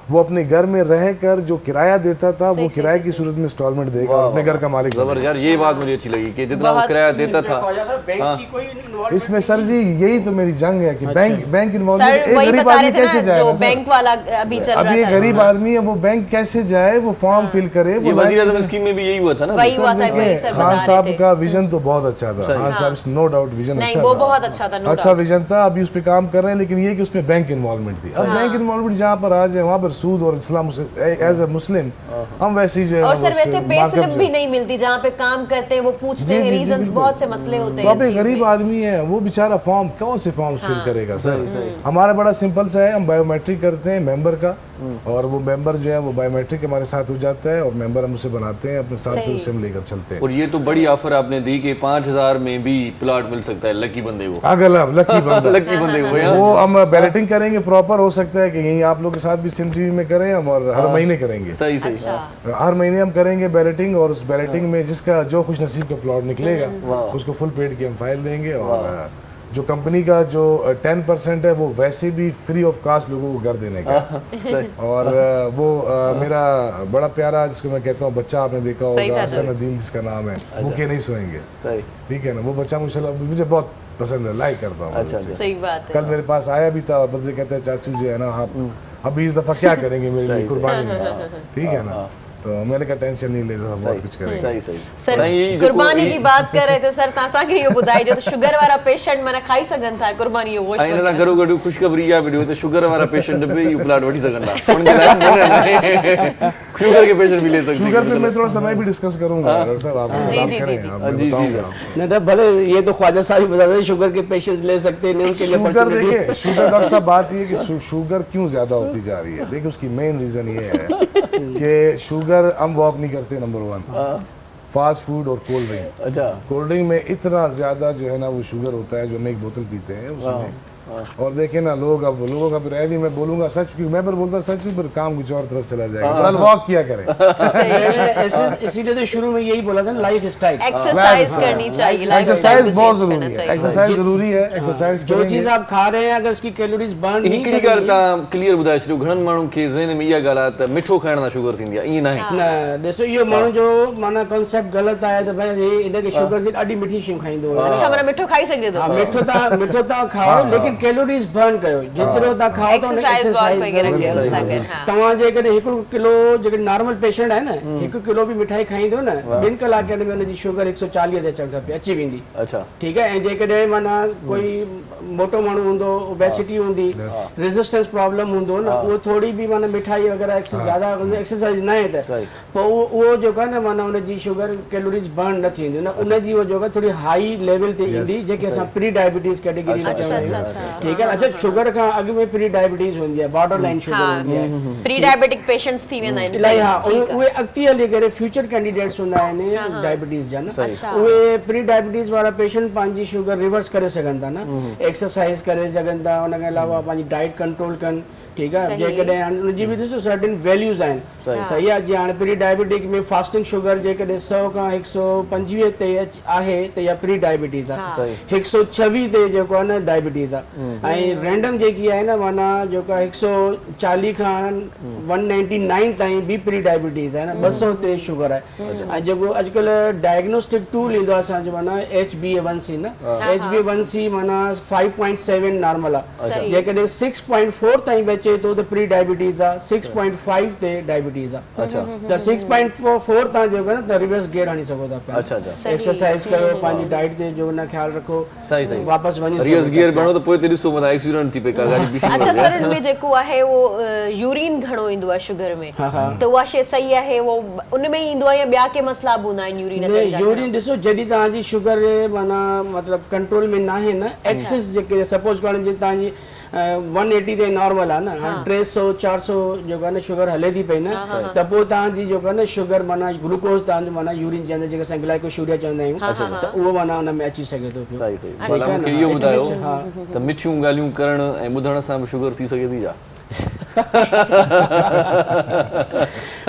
वो अपने घर में रहकर जो किराया देता था वो किराए की सूरत में इंस्टॉलमेंट देगा और अपने घर का मालिक। यार ये बात मुझे अच्छी लगी कि जितना वो किराया देता था। इसमें सर जी यही तो मेरी जंग है कि बैंक इन्वॉल्वमेंट। एक गरीब आदमी कैसे जाएगा, बैंक वाला अभी चल रहा था, अभी एक गरीब आदमी है, वो बैंक कैसे जाए, वो फॉर्म फिल करे। वो वज़ीर-ए-आज़म स्कीम में भी यही हुआ था ना। वही हुआ था, वही सर बता रहे थे। खान साहब का विजन तो बहुत अच्छा था, खान साहब नो डाउट विजन अच्छा था, बहुत अच्छा था, अच्छा विजन था। अभी उस पे काम कर रहे हैं, लेकिन ये कि उसमें बैंक इन्वॉल्वमेंट थी। अब बैंक इन्वॉल्वमेंट जहाँ पर आ जाए वहाँ पर सूद और इस्लाम एज ए मुस्लिम हम वैसे ही जो है। और सर वैसे पे स्लिप भी नहीं मिलती जहाँ पे काम करते हैं, वो पूछते हैं रीजंस, बहुत से मसले होते हैं। तो गरीब आदमी है वो बेचारा फॉर्म कौन से फॉर्म फिल करेगा सर। हमारा बड़ा सिंपल सा है, हम बायोमेट्रिक करते हैं मेंबर का और वो मेंबर जो है वो बायोमेट्रिक हमारे साथ हो जाता है और मेंबर हम उसे बनाते हैं अपने साथ, उसे हम लेकर चलते हैं। और ये तो बड़ी ऑफर आपने दी कि 5000 में भी प्लॉट मिल सकता है लकी बंदे को। अगर लकी बंदा लकी बंदे को वो हम बैलेटिंग करेंगे प्रॉपर। हो सकता है कि यहीं आप लोग के साथ भी सिम टीवी में करें हम, और हर महीने करेंगे। सही हर महीने हम करेंगे बैलेटिंग, और उस बैलेटिंग में जिसका जो खुश नसीब का प्लॉट निकलेगा उसको फुल पेड की हम फाइल देंगे। और जो कंपनी का जो 10% है वो वैसे भी फ्री ऑफ कास्ट लोगों को घर देने का। और वो मेरा बड़ा प्यारा जिसको मैं कहता हूँ बच्चा, आपने देखा होगा हसन अदील जिसका नाम है, भूखे नहीं सोएंगे, ठीक है ना। वो बच्चा मुझे बहुत पसंद है, लाइक करता हूँ। सही बात है। कल मेरे पास आया भी था और बच्चे कहते हैं चाचू जो है ना आप अभी इस दफा क्या करेंगे मेरे लिए कुर्बानी में, ठीक है ना। तो मैंने कहा टेंशन नहीं ले, जरा बहुत कुछ करेंगे। सर कुर्बानी की बात कर रहे थे सर, तासा के यो बुधाई जो शुगर वाला पेशेंट मने खाई सकन था कुर्बानी यो वो आइना गरो गडू खुशखबरी या वीडियो तो शुगर वाला पेशेंट भी यू प्लाट वठी सकन था। शुगर के पेशेंट भी ले सकते हैं। शुगर पे मैं थोड़ा समय भी डिस्कस करूंगा डॉक्टर साहब, आप जी नहीं तो भले ये तो ख्वाजा साहब ही बता दें शुगर के पेशेंट्स ले सकते हैं, उनके लिए शुगर देखिए शुगर डॉक्टर साहब बात ये कि शुगर क्यों ज्यादा होती जा रही है। देखिए उसकी मेन रीजन ये है कि शुगर अगर हम वॉक नहीं करते, नंबर 1 फास्ट फूड और कोल्ड ड्रिंक। अच्छा, कोल्ड ड्रिंक में इतना ज़्यादा जो है ना वो शुगर होता है, जो हम एक बोतल पीते हैं उसमें। और देखें ना लोग, अब लोगों का फिर मैं बोलूंगा सच, क्योंकि मैं पर बोलता सच हूँ, फिर काम कुछ और तरफ चला जाएगा। बहरहाल वॉक किया करें। इसीलिए तो शुरू में यही बोला था ना, लाइफ स्टाइल, एक्सरसाइज करनी चाहिए, एक्सरसाइज बहुत जरूरी है, एक्सरसाइज जरूरी है। एक्सरसाइज जो चीज़ आप खा रहे हैं अगर उसकी कैलोरीज बर्न नहीं हिकिड़ी ॻाल्हि तव्हां क्लियर ॿुधाए छॾियो, घणनि माण्हुनि खे ज़हन में इहा ॻाल्हि आहे त मिठो खाइण सां शुगर थींदी आहे, ईअं न आहे। न ॾिसो इहो माण्हू जो माना कॉन्सेप्ट ग़लति आहे त भई हिनखे शुगर जी ॾाढी मिठी शयूं खाईंदो आहे। अच्छा, माना मिठो खाई सघे थो। हाँ, मिठो था खाओ, लेकिन कैलोरीज बर्न कयो, जेतिरो था खाओ त एक्सरसाइज वॉक वगैरह कयो सां गॾु। तव्हां जेकॾहिं 1 किलो जेके नॉर्मल पेशेंट आहे न 1 किलो बि मिठाई खाईंदो न 2 कलाकनि में हुनजी शुगर 140 ते अचणु खपे, अची वेंदी। अच्छा, ठीकु आहे। ऐं जेकॾहिं माना कोई मोटो माण्हू हूंदो, ओबेसिटी हूंदी, रेजिस्टेंस प्रॉब्लम हूंदो न, उहो थोड़ी बि माना मिठाई वग़ैरह ज़्यादा एक्सरसाइज न आहे त पोइ उहो जेको आहे न माना हुनजी शुगर कैलोरीज बर्न न थींदी न, उनजी उहो जेको थोड़ी हाई लेवल ते ईंदी, जेके असां प्री डायबिटीज़ कैटेगरी में चवंदा आहियूं। ठीकु आहे। अच्छा, शुगर खां अॻु में प्री डायबिटीज़ हूंदी आहे, बॉर्डर लाइन शुगर हूंदी आहे, प्री डायबिटिक पेशेंट्स थी वेंदा आहिनि। इलाही। हा, उहे अॻिते हली करे फ्यूचर कैंडिडेट्स हूंदा आहिनि डायबिटीज़ जा न, उहे प्री डायबिटीज़ वारा पेशेंट पंहिंजी शुगर रिवर्स करे सघनि था न, एक्सरसाइज करे सघनि था, उनखे अलावा पंहिंजी डाइट कंट्रोल कनि। ठीकु आहे। जेकॾहिं हुनजी बि ॾिसो सर्टेन वैल्यूज़ आहिनि। सही आहे। जीअं हाणे प्री डायबिटिक में फास्टिंग शुगर जेकॾहिं 100 खां 125 ते आहे त इहा प्री डायबिटीज़ आहे, 126 ते जेको आहे न डायबिटीज़ आहे। ऐं रैंडम जेकी आहे न माना जेको आहे 140 खां 199 ताईं बि प्री डायबिटीज़ आहे न, 200 ते शुगर आहे। ऐं जेको अॼुकल्ह डायग्नोस्टिक टूल ईंदो आहे असांजो माना HbA1c न, HbA1c माना 5.7 नॉर्मल आहे, जेकॾहिं 6.4 ताईं बचे तो त प्री डायबिटीज़ आहे, 6.5 ते डायबिटीज़ आहे। अच्छा, त 6.4 तव्हां जेको आहे न त रिवर्स गियर हणी सघो था पिया। अच्छा, एक्सरसाइज कयो, पंहिंजी डाइट ते जो न ख्याल रखो, सही सही वापस वञी रिवर्स गियर बणो त पोइ ते ॾिसो मथा एक्सीडेंट थी पे का गाड़ी पीछे। अच्छा, सर में जेको आहे वो यूरिन घणो ईंदो आहे शुगर में, त उहा शइ सही आहे, वो उन में ईंदो आहे या ॿिया के मसला बि हूंदा आहिनि यूरिन अचण जा? यूरिन ॾिसो जॾहिं तव्हांजी शुगर माना मतिलबु कंट्रोल में न आहे न, एक्सेस जेके सपोज करण जे तव्हांजी 180 ते नॉर्मल आहे न, 300 400 जेको आहे न शुगर हले थी पई न, त पोइ तव्हांजी जेको आहे न शुगर माना ग्लूकोज तव्हांजो माना यूरिन जे अंदरि जेके असां ग्लाइकोशूरिया चवंदा आहियूं, त उहो माना हुन में अची सघे थो पियो। सही सही। माना मूंखे इहो ॿुधायो त मिठियूं ॻाल्हियूं करण ऐं ॿुधण सां बि शुगर थी सघे थी छा?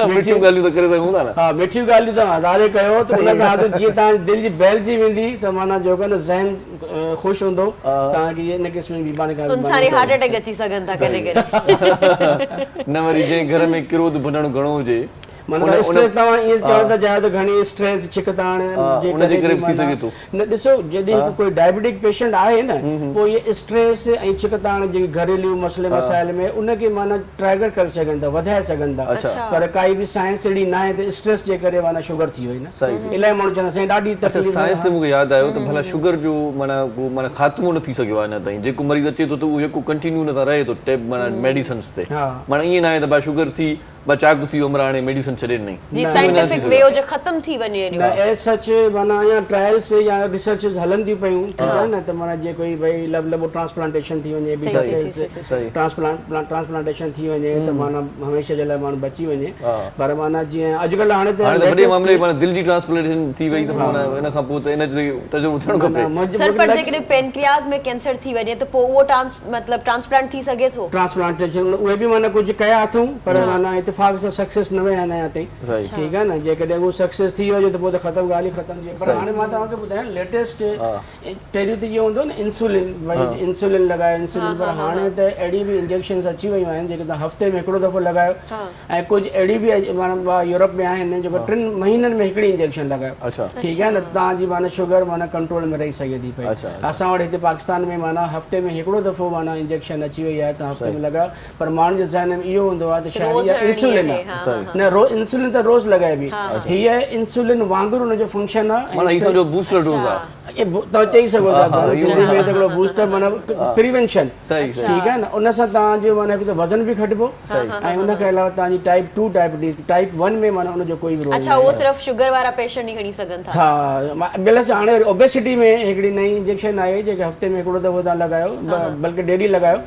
मिठियूं ॻाल्हियूं त करे सघूं था न। हा, मिठियूं ॻाल्हियूं त हज़ारे कयो त उन सां जीअं तव्हां दिलि जी बैलजी वेंदी त माना जेको आहे न ज़हन ख़ुशि हूंदो, तव्हांखे इन क़िस्म जी बीमारी खां उनसां हार्ट अटैक अची सघनि था कॾहिं कॾहिं। न वरी जंहिं घर में क्रोध भुनणु घणो हुजे, माना स्ट्रेस तव्हां ईअं चवण था चाहियो त घणी स्ट्रेस छिकताण उनजे करे थी सघे थो न। ॾिसो जॾहिं कोई डायबिटिक पेशेंट आहे न, पोइ इहे स्ट्रेस ऐं छिकताण जेके घरेलू मसइले मसाइल में उनखे माना ट्राइगर करे सघनि था, वधाए सघनि था, पर काई बि साइंस अहिड़ी न आहे त स्ट्रेस जे करे माना शुगर थी वई न। इलाही माण्हू चवंदा साईं ॾाढी तकलीफ़। साइंस ते मूंखे यादि आयो त भला शुगर जो माना ख़ात्मो न थी सघियो आहे अञा ताईं, जेको मरीज़ अचे थो त उहो जेको कंटिन्यू नथा रहे थो टेब माना मेडिसिन्स ते, माना ईअं न आहे त भाई शुगर थी बचाक थी उम्र हाणे मेडिसिन छॾे नहीं जी साइंटिफिक वे जो खत्म थी वञे न ए सच माना या ट्रायल्स या रिसर्चेस हलन थी पयूं, ठीक है ना, त माना जे कोई भाई लबो ट्रांसप्लांटेशन थी वञे, बी सेल्स ट्रांसप्लांटेशन थी वञे त माना हमेशा जे लाइ माण्हू बची वञे। पर माना जीअं अॼुकल्ह हाणे त वॾे मामले माना दिल जी ट्रांसप्लांटेशन थी वई त माना इन खां पोइ त इन जो तजुर्बो थियणो खपे। सर पर जेकॾहिं पेनक्रियास में कैंसर थी वञे त पोइ उहो मतलब ट्रांसप्लांट थी सघे थो? ट्रांसप्लांटेशन उहे बि माना कुझु कया अथऊं पर माना इत्तेफाक सां सक्सेस न विया आहिनि ताईं, ठीक है ना। जेकॾहिं उहो सक्सेस थी वञे त पोइ त ख़तमु ॻाल्हि ई ख़तमु थी। पर हाणे मां तव्हांखे ॿुधायां लेटेस्ट पहिरियों त इहो हूंदो न इंसुलिन, भई इंसुलिन लॻायो इंसुलिन, पर हाणे त अहिड़ी बि इंजेक्शन्स अची वियूं आहिनि जेके तव्हां हफ़्ते में हिकिड़ो दफ़ो लॻायो, ऐं कुझु अहिड़ी बि माना यूरोप में आहिनि जेको 3 महीननि में हिकिड़ी इंजेक्शन लॻायो, ठीक है न, तव्हांजी माना शुगर माना कंट्रोल में रही सघे थी पई। असां वटि हिते पाकिस्तान में माना हफ़्ते में हिकिड़ो दफ़ो माना इंजेक्शन अची वई आहे, तव्हां हफ़्ते में लॻायो। पर माण्हुनि जे ज़हन में इहो हूंदो आहे त शायदि इहा इंसुलिन आहे न, इंसुलिन त रोज़ लॻाइबी, हीअ इंसुलिन वांगुरु हुनजो फंक्शन आहे, माना ही समझो बूस्टर डोज आहे। ये तव्हां चई सघो था सिंधी में त हिकिड़ो बूस्टर माना प्रिवेंशन सही ठीकु आहे न उन सां तव्हांजो माना हिकु त वज़न बि घटिबो ऐं उन खां अलावा तव्हांजी टाइप 2 डायबिटीज़ टाइप 1 में माना उनजो कोई बि रोल अच्छा उहो सिर्फ़ शुगर वारा पेशेंट ई खणी सघनि था हा बैलेंस हाणे ओबेसिटी में हिकिड़ी नई इंजेक्शन आहे जेके हफ़्ते में हिकिड़ो दफ़ो तव्हां लॻायो बल्कि डेली लॻायो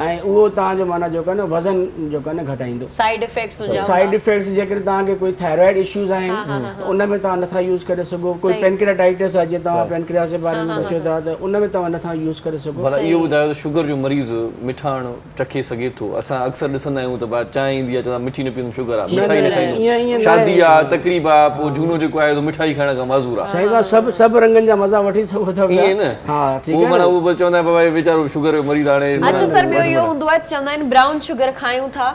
ऐं उहो तव्हांजो माना जेको आहे न वज़न जेको आहे न घटाईंदो साइड इफेक्ट्स हुजनि साइड इफेक्ट्स जेकर तव्हांखे कोई थायराइड इश्यूज़ आहिनि त उन में तव्हां नथा यूज़ करे सघो कोई पेनक्रियाटाइटिस आहे जीअं तव्हां पेनक्रियास जे बारे में सोचियो था त उन में तव्हां नथा यूज़ करे सघो पर इहो ॿुधायो त शुगर जो मरीज़ मिठाण चखे सघे थो असां अक्सर ॾिसंदा आहियूं त चांहि ईंदी आहे चवंदा मिठी न पीअंदुमि शुगर आहे मिठाई न खाईंदुमि शादी आहे तकरीब आहे पोइ झूनो जेको आहे तो मिठाई खाइण खां माज़ूर आहे सही ॻाल्हि सभु रंगनि जा मज़ा वठी सघो था ईअं न हा ठीकु उहो आहे माना उहो चवंदा आहिनि बाबा वीचारो शुगर जो मरीज़ हाणे अच्छा सर ॿियो इहो हूंदो आहे चवंदा आहिनि ब्राउन शुगर खायूं था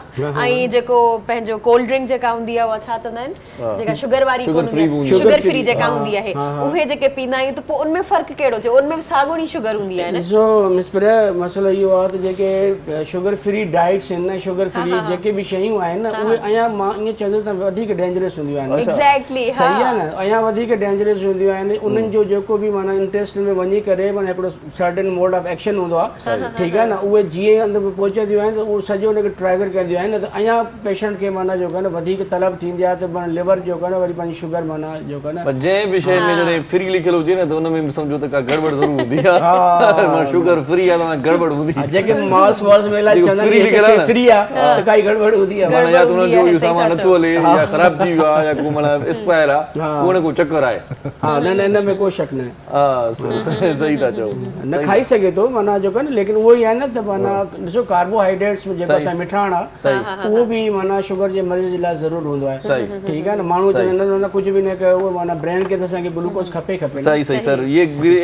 ऐं जेको पंहिंजो कोल्ड ड्रिंक जेका हूंदी आहे उहा छा चवंदा आहिनि जेका शुगर वारी कोन हूंदी आहे शुगर फ्री जेका हूंदी आहे उहे जेके पींदा आहियूं त पोइ उनमें फ़र्क़ु कहिड़ो थियो उनमें साॻियो ई शुगर हूंदी आहे न ॾिसो मिस प्रिया मसइलो इहो आहे त जेके शुगर फ्री डाइट्स आहिनि न शुगर फ्री जेके बि शयूं आहिनि न उहे अञा मां ईअं चवंदो त वधीक डेंजरस हूंदियूं आहिनि एग्ज़ैक्टली हा सही आहे न अञा वधीक डेंजरस हूंदियूं आहिनि उन्हनि जो जेको बि माना इंटेस्टिन में वञी करे माना हिकिड़ो सर्टेन मोड ऑफ एक्शन हूंदो आहे ठीकु आहे न उहे जीअं अंदरि पहुचंदियूं आहिनि त उहो सॼो हुनखे ट्राइगर कंदियूं आहिनि त अञा पेशेंट खे माना जेको आहे न वधीक तलब थींदी आहे त माना लिवर जेको आहे न वरी पंहिंजी शुगर माना जेको आहे न जंहिं बि शइ में जॾहिं फ्री लिखियलु हुजे न त उन में सम्झो त का गड़बड़ ज़रूर हूंदी आहे शुगर फ्री आहे त गड़बड़ हूंदी जेके मॉल्स वॉल्स में इलाही चवंदा आहिनि फ्री आहे त काई गड़बड़ हूंदी आहे माना या त उन्हनि जो सामान नथो हले या ख़राब थी वियो आहे या को माना एक्सपायर आहे को न को चक्कर आहे हा न न इन में को शक न आहे हा सही था चओ न खाई सघे थो माना जेको आहे न लेकिन उहो ई आहे न त माना ॾिसो कार्बोहाइड्रेट्स में जेको असां मिठाण आहे उहो बि माना शुगर जे मरीज़ जे लाइ ज़रूरु हूंदो आहे ठीकु आहे न माण्हू चवंदा आहिनि कुझु बि न कयो उहो माना ब्रेन खे त असांखे ग्लूकोज खपे सही सही सर ये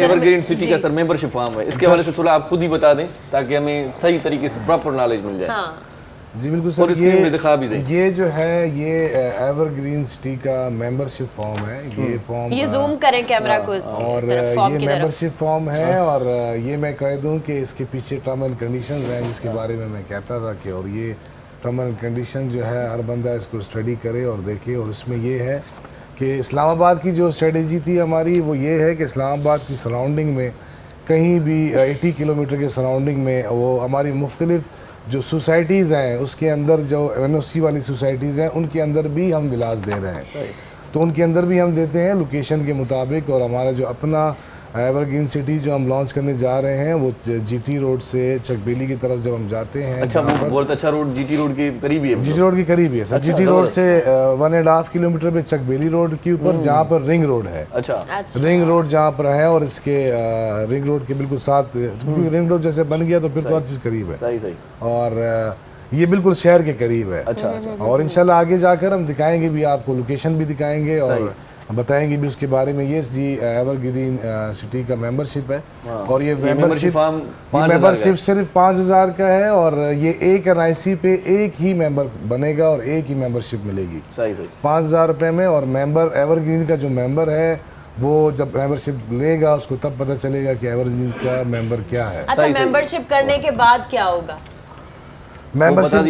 एवरग्रीन सिटी का सर मेंबरशिप फार्म है इसके हवाले से थोड़ा आप खुद ही बता दें ताकि हमें सही तरीके से प्रॉपर नॉलेज मिल जाए जी बिल्कुल और सर इसमें दिखा भी दें ये जो है ये एवरग्रीन सिटी का मेंबरशिप फॉर्म है ये फॉर्म ये जूम करें कैमरा को इस और तरफ फॉर्म ये की तरफ मेंबरशिप फॉर्म है और ये मैं कह दूं कि इसके पीछे टर्म एंड कंडीशंस हैं जिसके बारे में मैं कहता था कि और ये टर्म एंड कंडीशन जो है हर बंदा इसको स्टडी करे और देखे और इसमें ये है कि इस्लामाबाद की जो स्ट्रेटजी थी हमारी वो ये है कि इस्लामाबाद की सराउंडिंग में कहीं भी 80 किलोमीटर के सराउंडिंग में वो हमारी मुख्तलिफ जो सोसाइटीज़ हैं उसके अंदर जो NOC वाली सोसाइटीज़ हैं उनके अंदर भी हम इलाज दे रहे हैं तो उनके अंदर भी हम देते हैं लोकेशन के मुताबिक और हमारा जो अपना एवरग्रीन सिटी जो हम लॉन्च करने जा रहे हैं वो GT रोड से चकबेली की तरफ जब हम जाते हैं अच्छा वो बहुत अच्छा रोड GT रोड के करीब ही है GT रोड के करीब ही है सर GT रोड से 1.5 किलोमीटर पे चकबेली रोड के ऊपर जहाँ पर रिंग रोड है अच्छा रिंग रोड जहाँ पर है और इसके रिंग रोड के बिल्कुल साथ क्योंकि रिंग रोड जैसे बन गया तो फिर तो हर चीज़ करीब है सही सही और ये बिल्कुल शहर के करीब है अच्छा और इंशाल्लाह आगे जाकर हम दिखाएंगे भी आपको लोकेशन भी दिखाएंगे और बताएंगे भी उसके बारे में ये जी एवरग्रीन सिटी का मेंबरशिप है और ये मेंबरशिप सिर्फ 5,000 का है और ये एक NIC पे एक ही मेंबर बनेगा और एक ही मेंबरशिप मिलेगी सही सही 5,000 रुपये में और मेंबर एवरग्रीन का जो मेंबर है वो जब मेंबरशिप लेगा उसको तब पता चलेगा कि एवरग्रीन का मेंबर क्या है अच्छा मेंबरशिप करने के बाद क्या होगा मेंबरशिप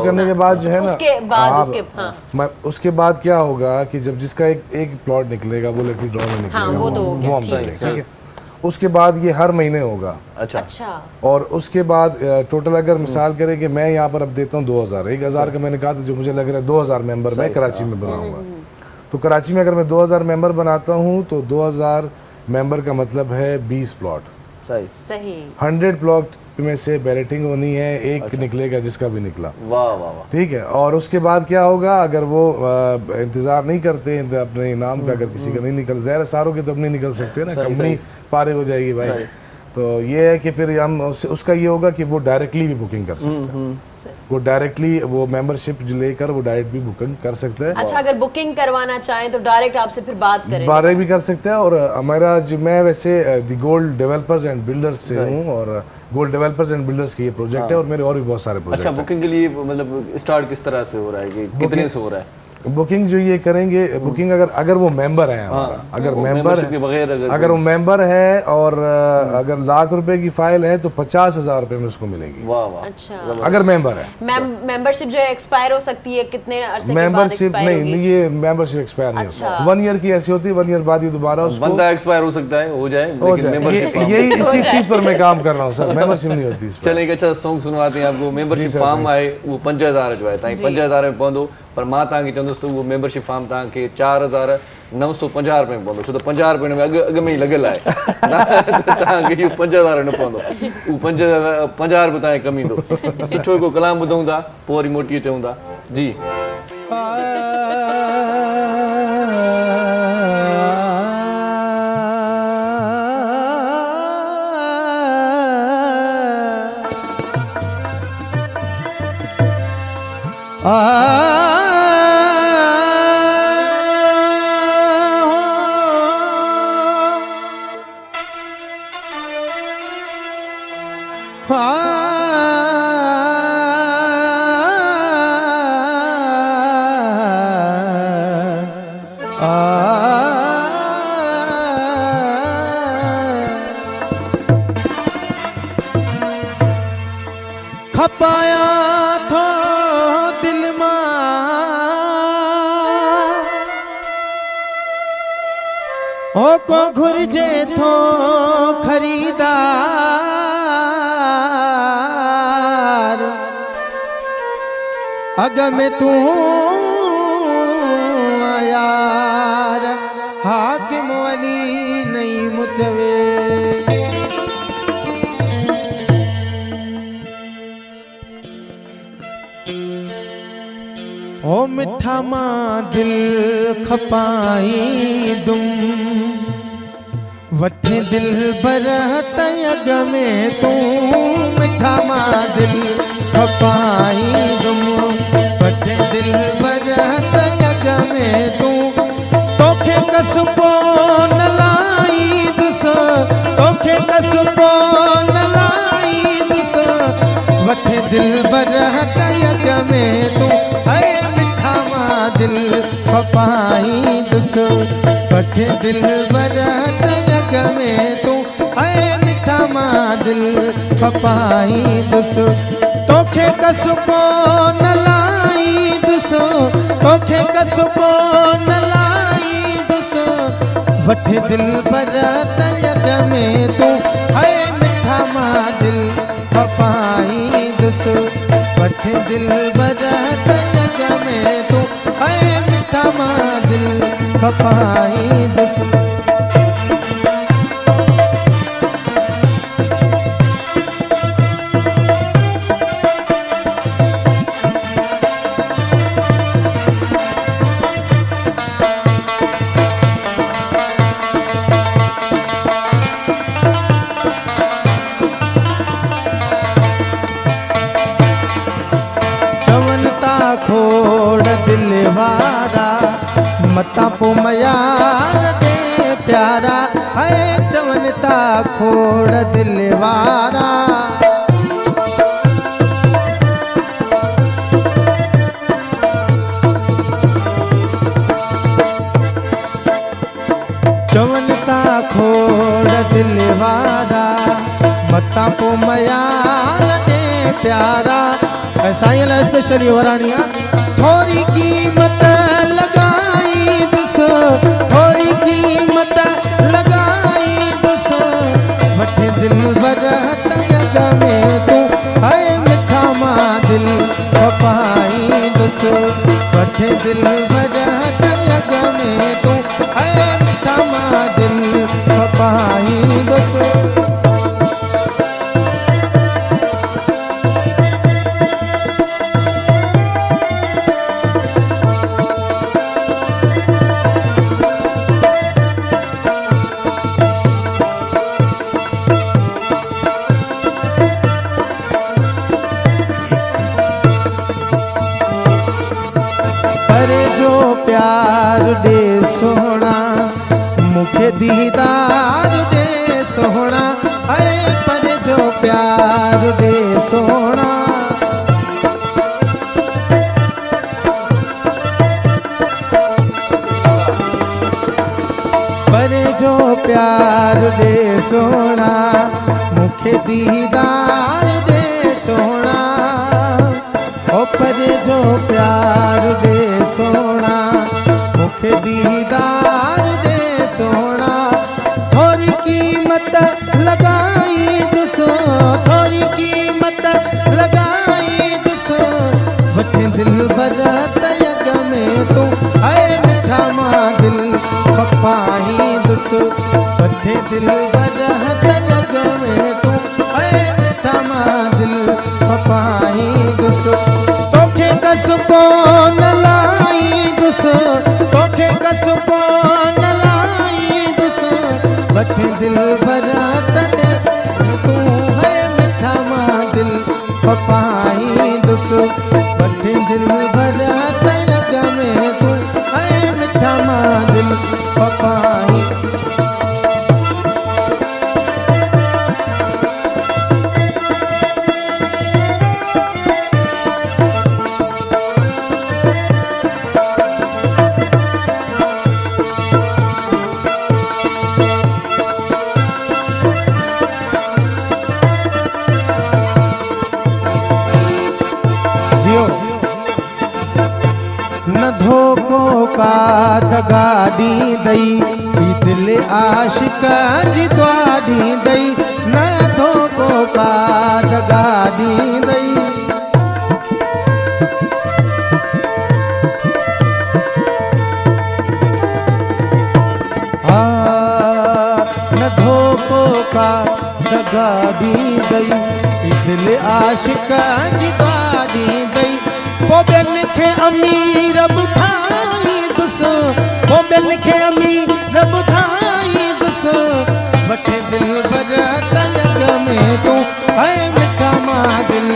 करने के बाद जो है ना उसके बाद क्या होगा कि जब जिसका एक प्लॉट निकलेगा वो लकी ड्रॉ में निकलेगा वो तो हो गया ठीक है उसके बाद ये हर महीने होगा अच्छा और उसके बाद टोटल अगर मिसाल करें कि मैं यहाँ पर अब देता हूँ 2,000 1,000 का मैंने कहा था जो मुझे लग रहा है 2,000 मेंबर मैं कराची में बनाऊंगा तो कराची में अगर मैं 2,000 मेंबर बनाता हूँ तो 2,000 मेंबर का मतलब है 20 प्लॉट सही 100 प्लॉट में से बैलेटिंग होनी है एक निकलेगा जिसका भी निकला वाह वाह वाह ठीक है और उसके बाद क्या होगा अगर वो इंतजार नहीं करते अपने इनाम का अगर किसी का नहीं निकल ज़ाहिर सारों के तो अब नहीं निकल सकते ना कंपनी फारिग हो जाएगी भाई तो ये है कि फिर हम उसका ये होगा कि वो डायरेक्टली भी बुकिंग कर सकते हैं वो डायरेक्टली वो मेंबरशिप लेकर वो डायरेक्ट भी बुकिंग कर सकता है अच्छा अगर बुकिंग करवाना चाहें तो डायरेक्ट आपसे फिर बात करें डायरेक्ट भी कर सकते हैं और हमारा जो मैं वैसे the gold developers and builders से हूँ और गोल्ड डेवलपर्स एंड बिल्डर्स के ये प्रोजेक्ट है और मेरे और भी बहुत सारे प्रोजेक्ट अच्छा बुकिंग के लिए मतलब स्टार्ट किस तरह से हो रहा है कि कितने से हो रहा है बुकिंग जो ये करेंगे, बुकिंग अगर वो मेंबर है हमारा, अगर वो मेंबर membership के बगैर अगर वो मेंबर है और अगर ₹1,00,000 की फाइल है तो ₹50,000 में उसको मिलेगी, वाह वाह। अच्छा, अगर मेंबर है। मेंबरशिप जो है एक्सपायर हो सकती है कितने अरसे के बाद मेंबरशिप एक्सपायर नहीं, होगी? ये मेंबरशिप एक्सपायर नहीं अच्छा। होता। 1 ईयर की ऐसी होती है, 1 ईयर बाद ये दोबारा उसको बंदा एक्सपायर हो सकता है, हो जाए, हो लेकिन जाए। membership यही इसी चीज पर मैं काम कर रहा हूँ सर, मेंबरशिप नहीं होती इस पर। चले एक अच्छा सॉन्ग सुनवाते हैं आपको। मेंबरशिप सर, फॉर्म आहे वो 5,000 जो आहे, तव्हां 5,000 में पवंदो, पर मां तव्हांखे चवंदुसि त उहो मेंबरशिप फॉर्म तव्हांखे ₹4,950 में पवंदो, छो त ₹50 में अॻु में ई लॻियल आहे। तव्हांखे इहो 5,000 न पवंदो, उहो 50 तव्हांखे कमु ईंदो। सुठो हिकु कलाम ॿुधूं था, पोइ वरी मोटी अचूं था जी। खपाया थो दिल मां हो को घुर्जे थो खरीदार अग में तू यार हाकिम वली नहीं मुचवे ओ मिठा मां दिल खपाई दुम वठे दिल बरहत अग में तू मिठा मां दिल खपाई दुम वठे दिल बरहत अग में तू तोखे कसबो न लाई दुस तोखे कसबो न लाई दुस वठे दिल बरहत अग में तू है दिल खपाई दुस वठे दिल बरहत अग में तू ऐ मिठा मां दिल खपाई दुस तोखे कसबो न लाई दुस तोखे कसबो न लाई दुस वठे दिल बरहत अग में तू ऐ मिठा मां दिल खपाई दुस वठे दिल बरहत अग में तू ऐ मिठा मां दिल खपाई दुस खोड़ दिल वारा मता पो मयार दे प्यारा है चवनता खोड़ दिल वारा चवनता खोड़ दिल वारा मता पो मयार दे प्यारा ऐसा ही स्पेशली वरानिया थोड़ी कीमत लगाई दुस थोड़ी कीमत लगाई दुस वठे दिल बरहत अग में तू है मिठा मां दिल खपाई दुस वठे दिल बरहत अग में तू है मिठा मां दिल खपाई दुस प्यार दे सोना मुखे दीदार दे सोना है पर जो प्यार दे सोना दीदार दे सोना, ओ परे जो प्यार दे सोना, मुखे दीदार दे सोना। थोड़ी कीमत लगाई दुसो, थोड़ी कीमत लगाई दुसो, वठे दिल भर तयग में तू है मिठा मां दिल पपाही दुसो, वठे दिल भर तयग में तू है मिठा मां दिल पपाही दुसो। तोखे कस को न लाई दुसो, तोखे कस को न लाई दुसो, वठे दिल भर तयग तू है मिठा मां दिल पपाही दुसो, वठे दिल भर तयग में तू है मिठा मां दिल पपाही। न धोखो का दगा दी दई, ई दिल आशिक जी दुआ दी दई, न धोखो का दगा दी दई। न धोखो का दगा दी दई, ई दिल आशिक जी दुआ दी दई। वो बेन खे अमीर बुधाई दुसो, वो बेन खे अमीर बुधाई दुसो, वठे दिल भर तयग में तू है मिठा मां दिल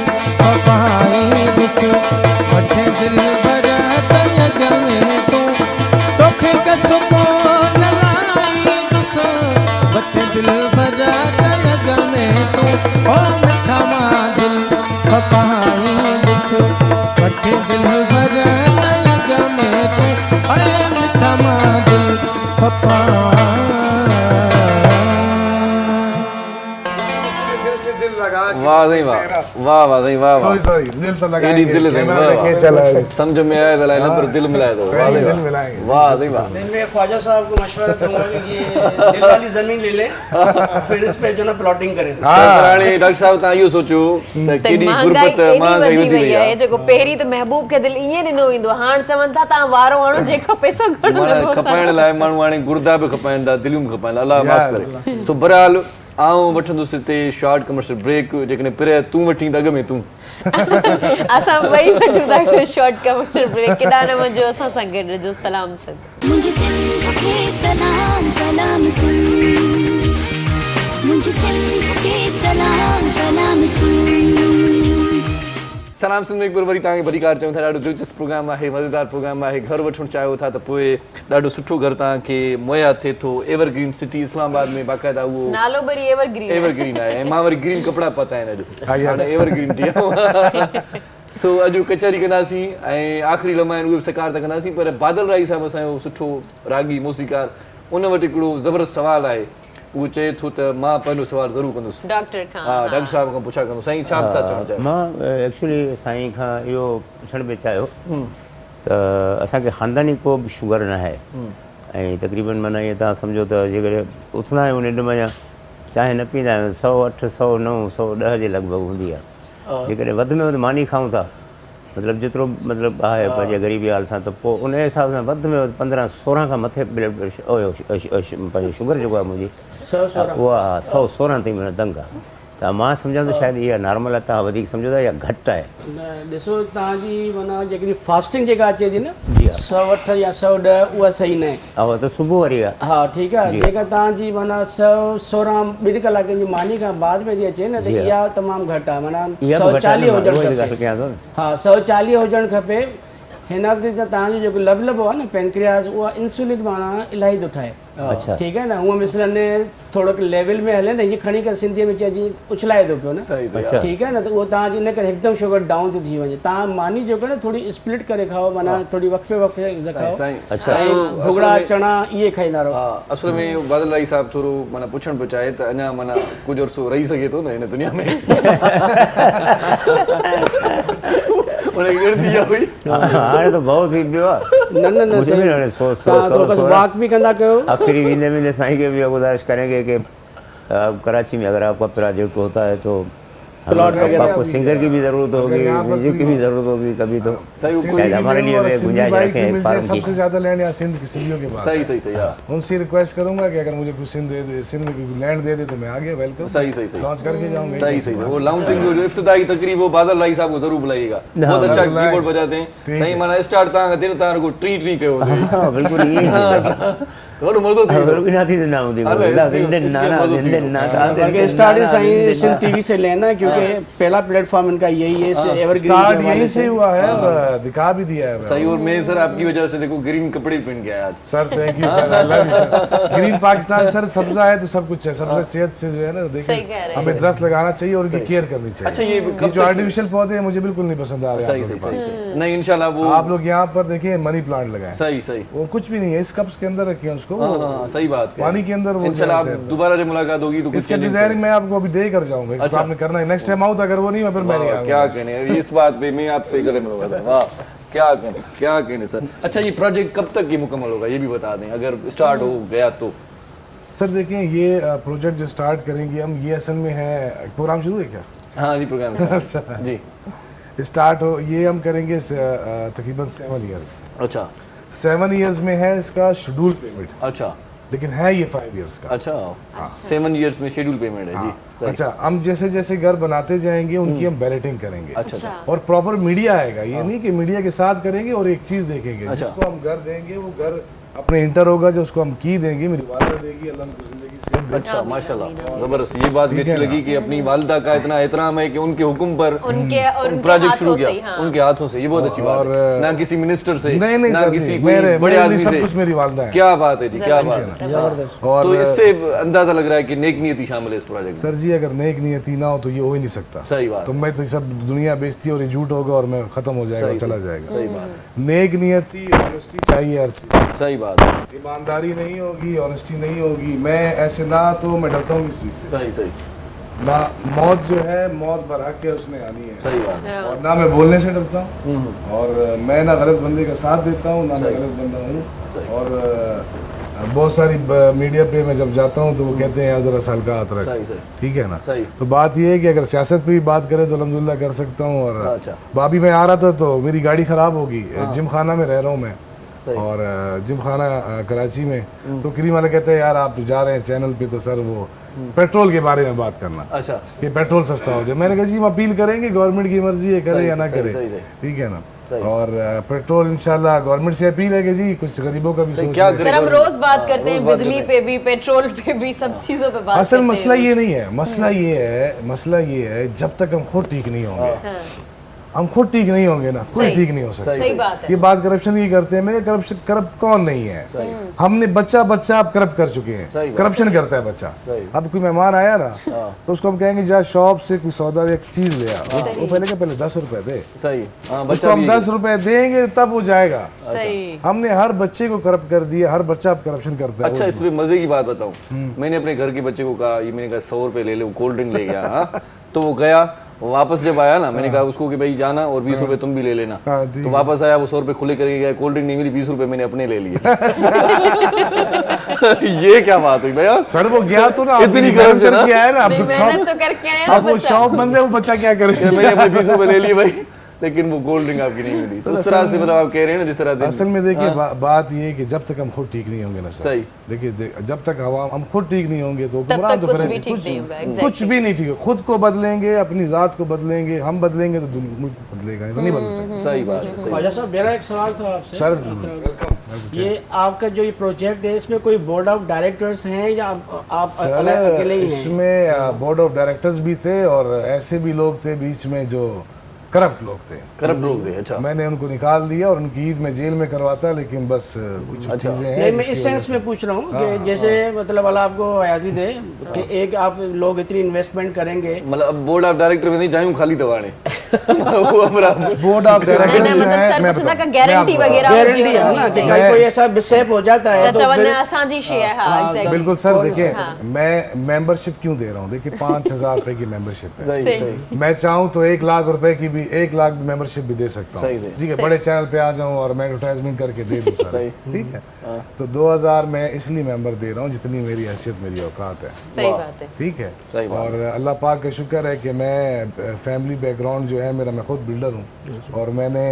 पपाही दुसो, वठे दिल भर तयग में तू। तोखे कस को न लाई दुसो, वठे दिल भर तयग में तू ओ मिठा मां दिल पपाही दुसो, वठे दिल भर तयग में तू है मिठा मां दिल पपाही। वाह नहीं वाह, वाह वाह नहीं वाह, सॉरी सॉरी, दिल तो लगा एडी दिल नहीं, वाह चला समझ में आया तो लाइन पर दिल मिलाए दो, वाह नहीं वाह, वाह नहीं वाह। मैं ख्वाजा साहब को मशवरा दूंगा कि ये दिल वाली जमीन ले ले, फिर इस पे जो ना प्लॉटिंग करें। सरकराणी डॉक्टर साहब ता इहो सोचो त केडी गुरबत महांगाई वधी वई आहे। जेको पहिरीं त महबूब खे दिल ईअं ॾिनो वेंदो, हाणे चवनि था तव्हां वारो आणो जेको पैसो घणो लॻो खपाइण लाइ माण्हू हाणे गुर्दा बि खपाइनि था, दिलियूं बि खपाइनि, अलाह माफ़ करे। सो बहरहाल आऊं वठंदुसि हिते शॉर्ट कमर्शियल ब्रेक, जेकॾहिं पिरे तूं वठी त अॻ में तूं। असां ॿई वठूं था शॉर्ट कमर्शियल ब्रेक। केॾा न वञो, असां सां गॾु रहिजो। सलाम सिंध। मुझे सिंध के सलाम सलाम सिंध, मुझे सिंध के सलाम सलाम सिंध। सलाम सिंध में हिकु बार वरी तव्हांखे वरी कार चऊं था, ॾाढो दिलचस्प प्रोग्राम आहे, मज़ेदार प्रोग्राम आहे। घर वठणु चाहियो था त पोइ ॾाढो सुठो घर तव्हांखे मुहैया थिए थो। एवरग्रीन सिटी इस्लामाबाद में बाक़ाइदा उहो नालो वरी एवरग्रीन आहे, ऐं मां वरी ग्रीन कपिड़ा पाता आहिनि अॼु, हाणे एवरग्रीन थी वियो। सो अॼु कचहरी कंदासीं ऐं आख़िरी लम्हा आहिनि उहे बि सकार त कंदासीं, पर बादल राई साहिबु असांजो सुठो रागी मौसीकार, उन वटि हिकिड़ो ज़बरदस्त सुवालु आहे। उहो चए थो त मां पहिरियों सुवालु ज़रूरु कंदुसि। डॉक्टर खां, हा डॉक्टर साहिब खां पुछा कंदुसि। साईं छा था चवणु चाहियो? मां एक्चुअली साईं खां इहो पुछणु पियो चाहियो त असांखे ख़ानदानी को बि शुगर न आहे, ऐं तक़रीबन माना ईअं तव्हां सम्झो त जेकॾहिं उथंदा आहियूं निंड में चांहि न पीअंदा आहियूं, 108, 109, 110 जे लॻभॻि हूंदी आहे। जेकॾहिं वधि में वधि मानी खाऊं था, मतिलबु जेतिरो मतिलबु आहे पंहिंजे ग़रीबी हाल सां, त पोइ उन हिसाब सां वधि में वधि 15-16 खां मथे ब्लड पंहिंजो शुगर जेको आहे मुंहिंजी उहा 116 ताईं माना दंग आहे। त मां सम्झां थो शायदि इहा नॉर्मल आहे, तव्हां वधीक सम्झो था या घटि आहे? ॾिसो तव्हांजी माना जेकॾहिं फास्टिंग जेका अचे थी न 108 या 110 उहा सही न आहे। हा त सुबुह वारी आहे। हा ठीकु आहे, जेका तव्हांजी माना 116 ॿिनि कलाकनि जी मानी खां बाद में थी अचे न, त इहा तमामु घटि आहे। माना 140 हुजणु खपे। हा 140 हुजणु खपे। हिन हफ़्ते त तव्हांजो जेको लबलबो आहे न पेनक्रियास उहा इंसुलिन माना इलाही थो ठाहे अच्छा ठीकु आहे न हूअं मिसलन थोरो लेवल में हले न हीअं खणी करे सिंधीअ में चइजे उछलाए थो पियो न अच्छा ठीकु आहे न त उहो तव्हांजी इन करे हिकदमि शुगर डाउन थी थी वञे तव्हां मानी जेको आहे न थोरी स्प्लिट करे खाओ माना थोरी वक़फ़े वक़फ़े खाओ साईं अच्छा ऐं भुॻड़ा चणा इहे खाईंदा रहो हा असल में बादल भाई साहब थोरो माना पुछण पियो चाहे त अञा माना कुझु अर्सो रही सघे थो न हिन दुनिया में उनखे गिरदी आहे हुई हाणे त भउ थी पियो आहे न न न मुझे भी हाणे तव्हां थोरो बसि वॉक भी कंदा कयो आखिरी वींदे वींदे साईं के भी गुजारिश करेंगे कि कराची में अगर आपका प्रोजेक्ट होता है तो आपको सिंगर की भी जरूरत होगी म्यूजिक की भी जरूरत होगी कभी तो शायद हमारे लिए वे गुंजाइश रखें फार्म की सबसे ज्यादा लैंड यहाँ सिंध की सिंधियों के पास सही सही सही हाँ उनसे रिक्वेस्ट करूंगा कि अगर मुझे कुछ सिंध में कोई लैंड दे दे तो मैं आ गया वेलकम सही सही सही लॉन्च करके जाऊंगा सही सही वो लॉन्चिंग जो इफ्तिताही तकरीब वो बादल भाई साहब को जरूर बुलाइएगा बहुत अच्छा कीबोर्ड बजाते हैं सही माना स्टार्ट तां दिन तां को ट्री ट्री कयो हाँ बिल्कुल ये वॾो मज़ो थी वियो बिना थी ना होती बल्कि स्टार्ट साईं सिंध टीवी से लेना क्योंकि पहला प्लेटफॉर्म इनका यही है एवरग्रीन स्टार्ट यहीं से हुआ है और दिखा भी दिया है सही और मैं सर आपकी वजह से देखो ग्रीन कपड़े पहन के आया आज sir thank you sir I love you sir green Pakistan sir सब्जा है तो सब कुछ है सबसे सेहत से जो है ना सही कह रहे देखिए हमें दरख्त लगाना चाहिए और इसकी केयर करनी चाहिए अच्छा ये जो आर्टिफिशियल पौधे हैं मुझे बिल्कुल नहीं पसंद आ रहे सही सही सही नहीं इंशाल्लाह वो आप लोग यहाँ पर देखिए मनी प्लांट लगाएं सही सही वो कुछ भी नहीं है इस कप्स के अंदर रखिए उसको हाँ सही बात है पानी के अंदर वो इंशाल्लाह आप दोबारा जब मुलाकात होगी तो कुछ इसका डिजाइनिंग मैं आपको अभी दे कर जाऊंगा इसको आपने करना है नेक्स्ट टाइम आउट अगर वो नहीं मैं फिर मैं नहीं आऊंगा क्या कहने इस बात पे मैं आपसे गले मिलूंगा था वाह क्या कहने सर अच्छा ये प्रोजेक्ट कब तक ये मुकम्मल होगा ये भी बता दें अगर स्टार्ट हो गया तो सर देखें ये प्रोजेक्ट जो स्टार्ट करेंगे हम ये असल में है प्रोग्राम शुरू है क्या हाँ जी प्रोग्राम जी स्टार्ट हो ये हम करेंगे तकरीबन 7 ईयर अच्छा 7 इयर्स में है इसका शेड्यूल पेमेंट अच्छा लेकिन है ये 5 इयर्स का अच्छा 7 इयर्स में शेड्यूल पेमेंट है जी सही। अच्छा हम जैसे जैसे घर बनाते जाएंगे उनकी हम बैलेटिंग करेंगे अच्छा और प्रॉपर मीडिया आएगा ये नहीं कि मीडिया के साथ करेंगे और एक चीज देखेंगे अच्छा। जिसको हम घर देंगे वो घर अपने इंटर होगा जो उसको हम की देंगे मेरी वालिदा देगी अल्लाह उनको जिंदगी सेहत दे अच्छा माशाल्लाह जबरदस्त ये बात भी अच्छी लगी कि अपनी वालिदा का इतना एहतराम है कि उनके हुक्म पर उनके प्रोजेक्ट शुरू हाथों से ही, किया हाँ। उनके हाथों से ये बहुत अच्छी बात है ना किसी मिनिस्टर से नहीं नहीं ना सर किसी नहीं, कोई मेरे बड़े मेरे लिए आदमी सब से कुछ मेरी वालिदा है क्या बात है जी क्या बात है जबरदस्त और तो इससे अंदाजा लग रहा है कि नेक नियति शामिल है इस प्रोजेक्ट में सर जी अगर नेक नियति ना हो तो ये हो ही नहीं सकता सही बात तो मैं तो सब दुनिया बेचती है और ये झूठ होगा और मैं खत्म हो जाएगा सही, चला सही, जाएगा सही बात नेक नियति ऑनेस्टी चाहिए हर चीज सही बात है ईमानदारी नहीं होगी ऑनेस्टी नहीं होगी मैं ऐसे ना तो मैं डरता हूँ इस चीज से सही सही ना मौत जो है मौत बरहक के उसने आनी है सही बात है और ना मैं बोलने से डरता हूँ और मैं ना गलत बंदे का साथ देता हूँ ना मैं सही। गलत बंदा हूँ और बहुत सारी मीडिया पे मैं जब जाता हूँ तो वो कहते हैं यार जरा सा हल्का हाथ रख सही सही ठीक है ना सही तो बात ये है कि अगर सियासत पे भी बात करें तो अल्हम्दुलिल्लाह कर सकता हूँ और अच्छा। बाबी मैं आ रहा था तो मेरी गाड़ी ख़राब होगी जिम खाना में रह रहा हूँ मैं सही। और जिम खाना कराची में तो करीम वाले कहते हैं यार आप जा रहे हैं चैनल पे तो सर वो पेट्रोल के बारे में बात करना अच्छा कि पेट्रोल सस्ता हो जाए मैंने कहा जी हम अपील करेंगे गवर्नमेंट की मर्जी है करे सही, या ना सही, करे सही, सही। ठीक है ना सही। और पेट्रोल इंशाल्लाह गवर्नमेंट से अपील है कि जी कुछ गरीबों का भी सही, सोच क्या लें। करें? सर हम रोज बात करते हैं रोज बात बिजली करते पे भी पेट्रोल पे भी सब चीजों पे बात असल करते मसला हैं ये रोज। नहीं है मसला ये है जब तक हम खुद ठीक नहीं होंगे हम खुद ठीक नहीं होंगे ना कोई सही। ठीक नहीं हो सकता सही बात है ये बात करप्शन की करते हैं मैं करप्शन करप्ट कौन नहीं है हमने बच्चा अब करप्ट कर चुके हैं सही बात। करप्शन करता है बच्चा सही। अब कोई मेहमान आया ना तो उसको हम कहेंगे जा शॉप से कोई सौदा एक चीज ले आ वो पहले 10 रुपए दे सही हाँ उसको बच्चा हम भी 10 रुपए देंगे तब वो जाएगा सही हमने हर बच्चे को करप्ट कर दिया हर बच्चा अब करप्शन करता है अच्छा इस पे मजे की बात बताऊं मैंने अपने घर के बच्चे को कहा ये मैंने कहा 100 रुपए ले ले वो कोल्ड ड्रिंक ले गया हाँ तो वो गया वो वापस जब आया ना मैंने कहा उसको कि भाई जाना और 20 रुपए तुम भी ले लेना हाँ, ठीक तो वापस आया वो 100 रुपए खुले करके गया कोल्ड ड्रिंक नहीं मिली 20 रुपए मैंने अपने ले लिए ये क्या बात हुई भैया सर वो गया तो ना इतनी अपनी गरज मेहनत है ना? करके आया ना अब नहीं, तो मेहनत शॉप तो करके आए ना अब वो बच्चा। शॉप बंद है वो बच्चा क्या करे मैंने अपने 20 रुपए ले लिए भाई लेकिन वो कोल्ड ड्रिंक आपकी नहीं मिली तो उस तरह से मतलब आप कह रहे हैं ना जिस तरह असल में देखिए बात ये है कि जब तक हम खुद ठीक नहीं होंगे ना सर सही। देखिए जब तक हम खुद ठीक नहीं होंगे तो तब हुक्मरान तक तो कुछ करेंगे, भी ठीक नहीं होगा, exactly। कुछ भी नहीं ठीक हो खुद को बदलेंगे अपनी जात को बदलेंगे हम बदलेंगे तो मुल्क बदलेगा नहीं तो नहीं बदल सकते सही बात है सही ख्वाजा साहब मेरा एक सवाल था आपसे सर ये आपका जो ये प्रोजेक्ट है इसमें कोई बोर्ड ऑफ डायरेक्टर्स हैं या आप सर अकेले ही हैं इसमें बोर्ड ऑफ डायरेक्टर्स भी थे और ऐसे भी लोग थे बीच में जो करप्ट लोग थे। करप्ट लोग थे, अच्छा। मैंने उनको निकाल दिया और उनकी ईद में जेल में करवाता, लेकिन बस कुछ चीजें हैं नहीं, मैं जिसकी इस सेंस में पूछ रहा हूँ कि जैसे मतलब अल्लाह आपको हयाती दे कि एक आप लोग इतनी इन्वेस्टमेंट करेंगे, मतलब अब बोर्ड ऑफ डायरेक्टर में नहीं जाऊँ खाली दवाने वो हमरा बोर्ड ऑफ डायरेक्टर नहीं, मतलब सर कुछ ना का गारंटी वगैरह गारंटी है ना कि कहीं कोई ऐसा मिसहैप हो जाता है तो तो चवन्ने फिर असांजी शे है। हाँ एग्जैक्टली। बिल्कुल सर, देखिए मैं मेंबरशिप क्यों दे रहा हूँ, देखिए 5,000 रुपए की मेंबरशिप है। सही मैं चाहूँ तो 1 लाख रुपए की भी 1 लाख मेंबरशिप भी दे सकता हूँ, सही है। ठीक है, बड़े चैनल पे आ जाऊँ और मैं एडवर्टाइजमेंट करके दे दूँ सारा, ठीक है। तो 2,000 मैं इसलिए मेंबर दे रहा हूँ जितनी मेरी हैसियत, मेरी औकात है, सही बात है। ठीक है। सही बात और अल्लाह पाक का शुक्र है कि मैं फैमिली बैकग्राउंड जो है मेरा, मैं खुद बिल्डर हूँ और मैंने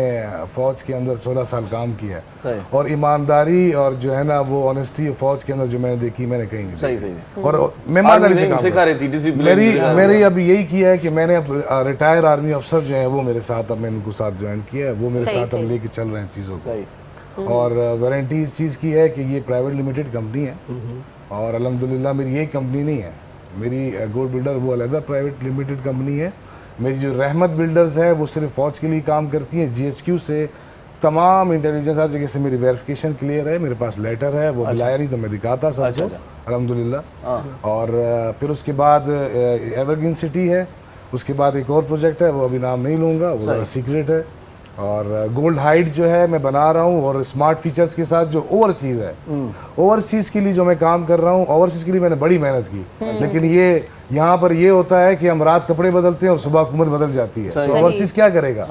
फौज के अंदर 16 साल काम किया सही। है, और ईमानदारी और जो है ना वो ऑनेस्टी फौज के अंदर जो मैंने देखी, मैंने कहीं नहीं सही देखी। सही। और मैं ईमानदारी से काम सिखा रही थी, डिसिप्लिन मेरी अभी यही किया है कि मैंने अब रिटायर आर्मी अफसर जो हैं वो मेरे साथ, अब मैंने उनको साथ ज्वाइन किया है, वो मेरे सही, साथ अब सही। लेके चल रहे हैं चीज़ों को। सही। और वारंटी इस चीज़ की है कि ये प्राइवेट लिमिटेड कंपनी है, और अल्हम्दुलिल्लाह मेरी ये कंपनी नहीं है, मेरी गोल्ड बिल्डर वो अलग प्राइवेट लिमिटेड कंपनी है। मेरी जो रहमत बिल्डर्स है वो सिर्फ फौज के लिए काम करती हैं, GHQ से तमाम इंटेलिजेंस हर जगह से मेरी वेरिफिकेशन क्लियर है, मेरे पास लेटर है, वो बुलाया नहीं तो मैं दिखाता सबको, अल्हम्दुलिल्लाह। और फिर उसके बाद एवरग्रीन सिटी है, उसके बाद एक और प्रोजेक्ट है, वो अभी नाम नहीं लूँगा, वो ज़रा सीक्रेट है। और गोल्ड हाइट जो है मैं बना रहा हूँ, और स्मार्ट फीचर्स के साथ जो ओवरसीज़ है, ओवरसीज़ के लिए जो मैं काम कर रहा हूँ, ओवरसीज़ के लिए मैंने बड़ी मेहनत की, लेकिन ये यहाँ पर ये होता है कि हम रात कपड़े बदलते हैं और सुबह हुकूमत बदल जाती है, तो ओवरसीज़ क्या करेगा,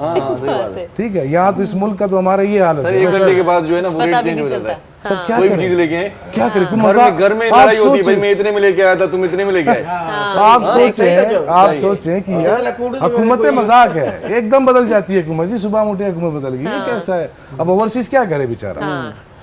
ठीक है। यहाँ तो इस मुल्क का तो हमारा ये हालत सर है। 1 घंटे के बाद जो है ना वो पता रेट भी चेंज नहीं हो जाता चलता। है। सर क्या कोई भी करें? चीज लेके आए, क्या करें? घर में लड़ाई होती है, भाई मैं इतने में लेके आया था, तुम इतने में लेके आए। आप सोचें कि यार हुकूमत मजाक है, एकदम बदल जाती है हुकूमत जी, सुबह उठे हुकूमत बदल गई, ये कैसा है। अब ओवरसीज क्या करे बेचारा,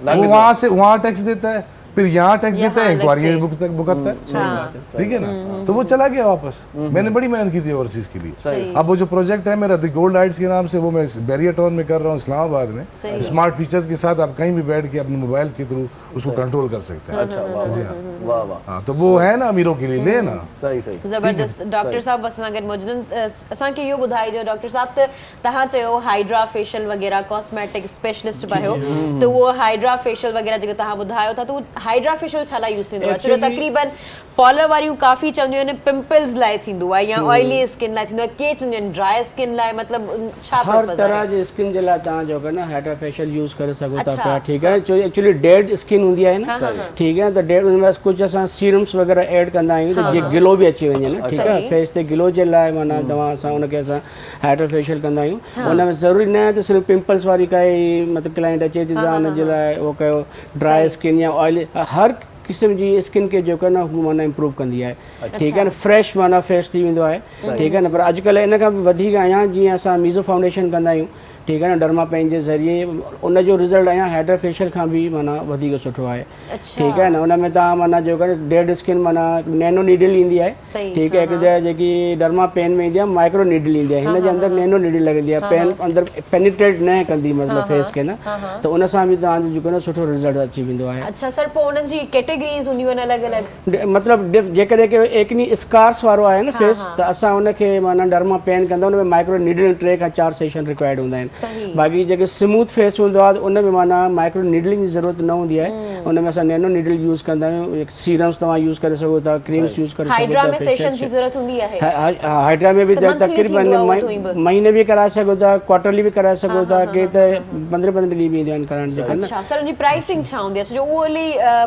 वो वहाँ से वहाँ टैक्स देता है, फिर यहाँ टैक्स देते हैं, इंक्वायरी भुगतता है, ठीक है ना, तो वो चला गया वापस। मैंने बड़ी मेहनत की थी ओवरसीज के लिए। अब वो जो प्रोजेक्ट है मेरा द गोल्ड हाइट्स के नाम से, वो मैं बैरियर टाउन में कर रहा हूँ इस्लामाबाद में, स्मार्ट फीचर्स के साथ आप कहीं भी बैठ के अपने मोबाइल के थ्रू उसको कंट्रोल कर सकते हैं। जी हाँ, वाह वाह, हाँ, तो वो है ना अमीरों के लिए, ले ना। सही सही। ज़बरदस्त। डॉक्टर साहब बस असां गॾु मौजूदु आहिनि। असांखे इहो ॿुधाइजो डॉक्टर साहब, त तव्हां चयो हाइड्रा फेशियल वग़ैरह कॉस्मेटिक स्पेशलिस्ट बि आहियो, त उहो हाइड्रा फेशियल वग़ैरह जेको तव्हां ॿुधायो था, त उहो हाइड्रा फेशियल छा लाइ यूज़ थींदो आहे? छो जो तक़रीबन पॉलर वारियूं काफ़ी चवंदियूं आहिनि पिंपल्स लाइ थींदो आहे, या ऑयली स्किन लाइ थींदो आहे, के चवंदियूं आहिनि ड्राई स्किन लाइ, मतिलबु छा हर पर्पज़ तरह आहे? जी स्किन जे लाइ तव्हां जो न हाइड्रा फेशियल यूज़ करे सघो था अच्छा। पिया, ठीकु आहे। छो एक्चुअली डेड स्किन हूंदी आहे न, ठीकु आहे, त डेड उनमें कुझु असां सीरम्स वग़ैरह ऐड कंदा आहियूं त जीअं ग्लो बि अची वञे न, ठीकु आहे। फेस ते ग्लो जे लाइ माना दवा असां उनखे असां हाइड्रा फेशियल कंदा आहियूं। उन में ज़रूरी न आहे त सिर्फ़ु पिंपल्स वारी काई मतिलबु क्लाइंट अचे थी त उनजे लाइ उहो कयो, ड्राई स्किन या ऑयली, हर क़िस्म जी स्किन के जो न हू माना इम्प्रूव कंदी आहे, ठीकु आहे न, फ्रेश माना फेस थी वेंदो आहे, ठीकु आहे न। पर अॼुकल्ह इन खां बि वधीक अञा जीअं असां मीज़ो फाउंडेशन कंदा आहियूं, ठीकु आहे न, डर्मा पेन जे ज़रिए, उनजो रिज़ल्ट अञा हाइड्रा फेशियल खां बि माना वधीक सुठो आहे, ठीकु आहे न। उन में तव्हां माना जो डेड स्किन माना नैनो नीडल ईंदी आहे, ठीकु आहे, हिकु जेकी डर्मा पेन में ईंदी आहे माइक्रो नीडल ईंदी आहे, हिन जे अंदरि नैनो नीडल लॻंदी आहे, पेन अंदरि पेनिट्रेट न कंदी मतिलबु फेस खे न, त उन सां बि तव्हांजो जेको न सुठो रिज़ल्ट अची वेंदो आहे। अच्छा सर, पोइ उन्हनि जी कैटेगरीज़ हूंदियूं आहिनि अलॻि अलॻि? मतिलबु जेकॾहिं के एकनी स्कार्स वारो आहे न फेस, त असां उनखे माना डर्मा पेन कंदा, उन में माइक्रो नीडल 3 खां 4 सेशन रिक्वायर्ड हूंदा आहिनि। बाक़ी जेके स्मूथ फेस हूंदो आहे उन में माना माइक्रो नीडलिंग जी ज़रूरत न हूंदी आहे, उन में असां नैनो नीडल यूज़ कंदा आहियूं। सीरम्स तव्हां यूज़ करे सघो था, क्रीम्स यूज़ करे सघो था। हाइड्रा में सेशन जी ज़रूरत हूंदी आहे? हाइड्रा में बि तक़रीबन महीने भी कराए सघो था, क्वार्टरली भी कराए सघो था, के त 15-15 ॾींहं बि ईंदा आहिनि कराइण जेका न। अच्छा सर, जी प्राइसिंग छा हूंदी आहे? जो ओली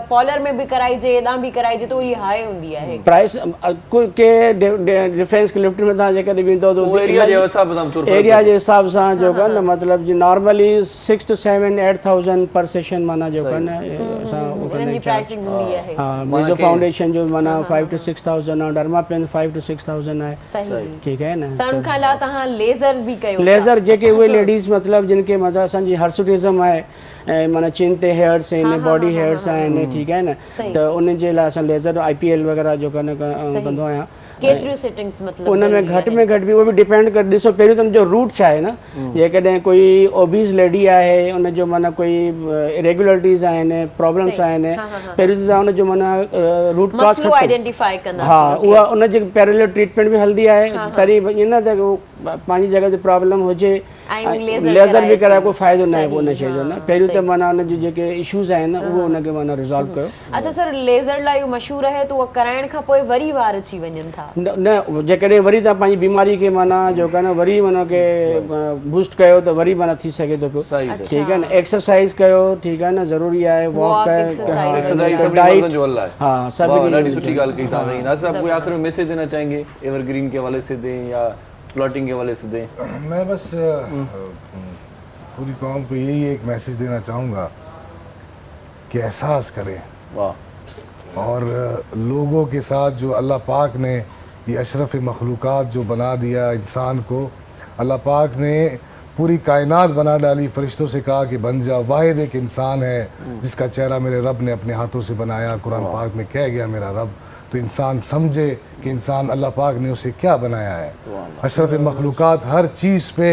पॉलर में भी कराइजे, एॾां भी कराइजे, तो ओली हाई हूंदी आहे? प्राइस के डिफेंस क्लिफ्ट में तव्हां जेकॾहिं वेंदो त एरिया जे हिसाब सां थोरो एरिया जे हिसाब सां जो न, मतिलबु जी नॉर्मली 6 to 7-8,000 पर सेशन माना जो न असां उन्हनि जी प्राइसिंग हूंदी आहे। हाँ, मीज़ो फाउंडेशन जो माना 5 to 6,000 और डर्मा पेन 5 to 6,000 आहे, सही, ठीकु आहे न। सर उनखां अलावा तव्हां लेज़र भी कयो? लेज़र जेके उहे लेडीज़ मतिलबु जिनके मतिलबु असांजी हर्सुटिज़म आहे, ऐं माना चिन ते हेयर्स आहिनि, बॉडी हेयर्स आहिनि, ठीकु आहे न, त उन जे लाइ असां लेज़र IPL वग़ैरह जो कंदो आहियां। केतिरियूं सिटिंग्स मतिलबु उन में ज़रूरी घटि आहिनि? में घटि बि उहो बि डिपेंड करे ॾिसो पहिरियों त जो रूट छा आहे न जेकॾहिं कोई ओबीस लेडी आहे उन जो माना कोई इरेगुलरिटीज़ आहिनि प्रॉब्लम्स आहिनि पहिरियों त तव्हां उन जो माना रूट कॉज मसलो आइडेंटिफाई कंदासीं हा उहा उन जे पैरेलल ट्रीटमेंट बि हलंदी आहे तॾहिं ईअं न त उहो पंहिंजी जॻह ते प्रॉब्लम हुजे लेज़र बि कराए कोई फ़ाइदो न आहे उन शइ जो न पहिरियों त माना उन जी जेके इशूज़ आहिनि न उहो उनखे माना रिज़ॉल्व कयो अच्छा सर लेज़र लाइ इहो मशहूरु आहे त उहा कराइण खां पोइ वरी वार अची वञनि था न जेकॾहिं वरी तव्हां पंहिंजी बीमारी खे माना जो आहे न वरी माना के बूस्ट कयो त वरी माना थी सघे थो पियो ठीकु आहे न एक्सरसाइज कयो ठीकु आहे न ज़रूरी आहे वॉक एक्सरसाइज सभी डाइट मर्दों जो हल है। हाँ वाह, सभी ॾाढी सुठी ॻाल्हि कही तव्हां साईं। नाज़िर साहब कोई आखिर में मैसेज देना चाहेंगे एवरग्रीन के हवाले से दें या प्लॉटिंग के हवाले से दें? मैं बस पूरी कौम को यही एक मैसेज देना चाहूँगा कि एहसास करें वाह और लोगों के साथ जो अल्लाह पाक ने ये अशरफ मखलूक़ात जो बना दिया इंसान को, अल्लाह पाक ने पूरी कायनात बना डाली, फरिश्तों से कहा कि बन जा, वाहिद एक इंसान है जिसका चेहरा मेरे रब ने अपने हाथों से बनाया, कुरान पाक में कह गया मेरा रब, तो इंसान समझे कि इंसान अल्लाह पाक ने उसे क्या बनाया है। अशरफ मखलूक़ात हर चीज़ पे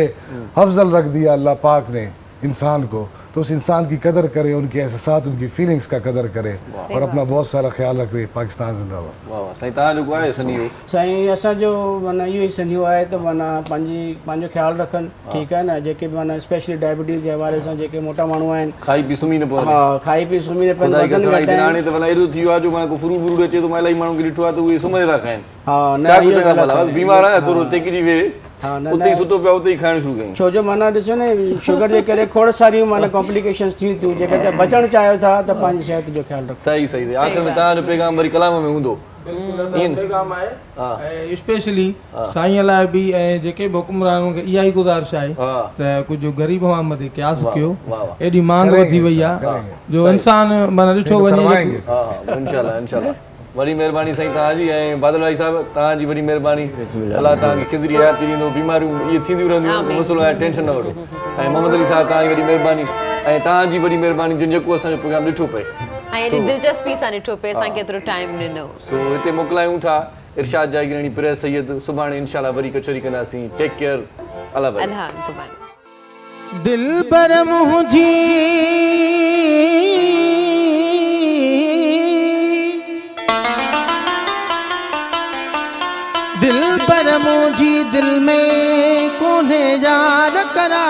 अफजल रख दिया अल्लाह पाक ने इंसान को, तो उस इंसान की कदर करें, उनके एहसास उनकी फीलिंग्स का कदर करें और अपना बहुत सारा ख्याल रखें। पाकिस्तान जिंदाबाद। वाह वाह साईं तव्हांजो को आहे सनियो? साईं असांजो माना इहो ई संदियो आहे त माना पंहिंजो ख़्यालु रखनि ठीकु आहे न जेके बि माना स्पेशली डायबिटीज़ जे हवाले सां जेके मोटा माण्हू आहिनि खाई पी सुम्ही न पवनि। हा खाई पी सुम्ही न खुदा पवनि खे वज़न सवाइ घटाइनि। हाणे त भला एॾो थी वियो आहे जो मां को फ्रूट व्रूट अचे थो मां इलाही माण्हू खे ॾिठो आहे त उहे सुम्हंदे था खाइनि। हा न क्या कुझु इहो चङा ग़लति भला आहे। बीमार आहे थोरो टेकिजी वेहे हा न उते ई सुतो पिया उते ई खाइणु शुरू कयूं। छो जो माना ॾिसो न शुगर जे करे खोड़ सारियूं माना कॉम्प्लिकेशंस थियूं थियूं जेके त बचणु चाहियो था त पंहिंजी सिहत जो ख़्यालु रखो। सही सही आख़िर में तव्हांजो पैगाम वरी कलाम में हूंदो। पैगाम आहे ऐं स्पेशली साईं लाइ बि ऐं जेके बि हुकुमराननि खे इहा ई गुज़ारिश आहे त कुझु ग़रीब माण्हू ते क़यास कयो। एॾी मांग वधी वई आहे जो इंसान माना ॾिठो वञे। इंशाल्लाह इंशाल्लाह वॾी महिरबानी साईं तव्हांजी ऐं बादल भाई साहिबु तव्हांजी वॾी महिरबानी। अलाह तव्हांखे खिज़री हयाती ॾींदो, बीमारियूं इहे थींदियूं रहंदियूं, मसइलो आहे टेंशन न वठो। ऐं मोहम्मद अली साहिबु तव्हांजी वॾी महिरबानी ऐं तव्हांजी वॾी महिरबानी जिन जेको असांजो प्रोग्राम ॾिठो पए ऐं एॾी दिलचस्पी सां ॾिठो पिए असांखे एतिरो टाइम ॾिनो। सो हिते मोकिलायूं था इरशाद जागीरानी प्रेस सैयद। सुभाणे इंशाल्लाह वरी कचोरी कंदासीं। Tech care. अल्लाह भाई अल्लाह कुर्बानी। दिल पर मुझी दिल पर मुझी दिल में कोने यार करा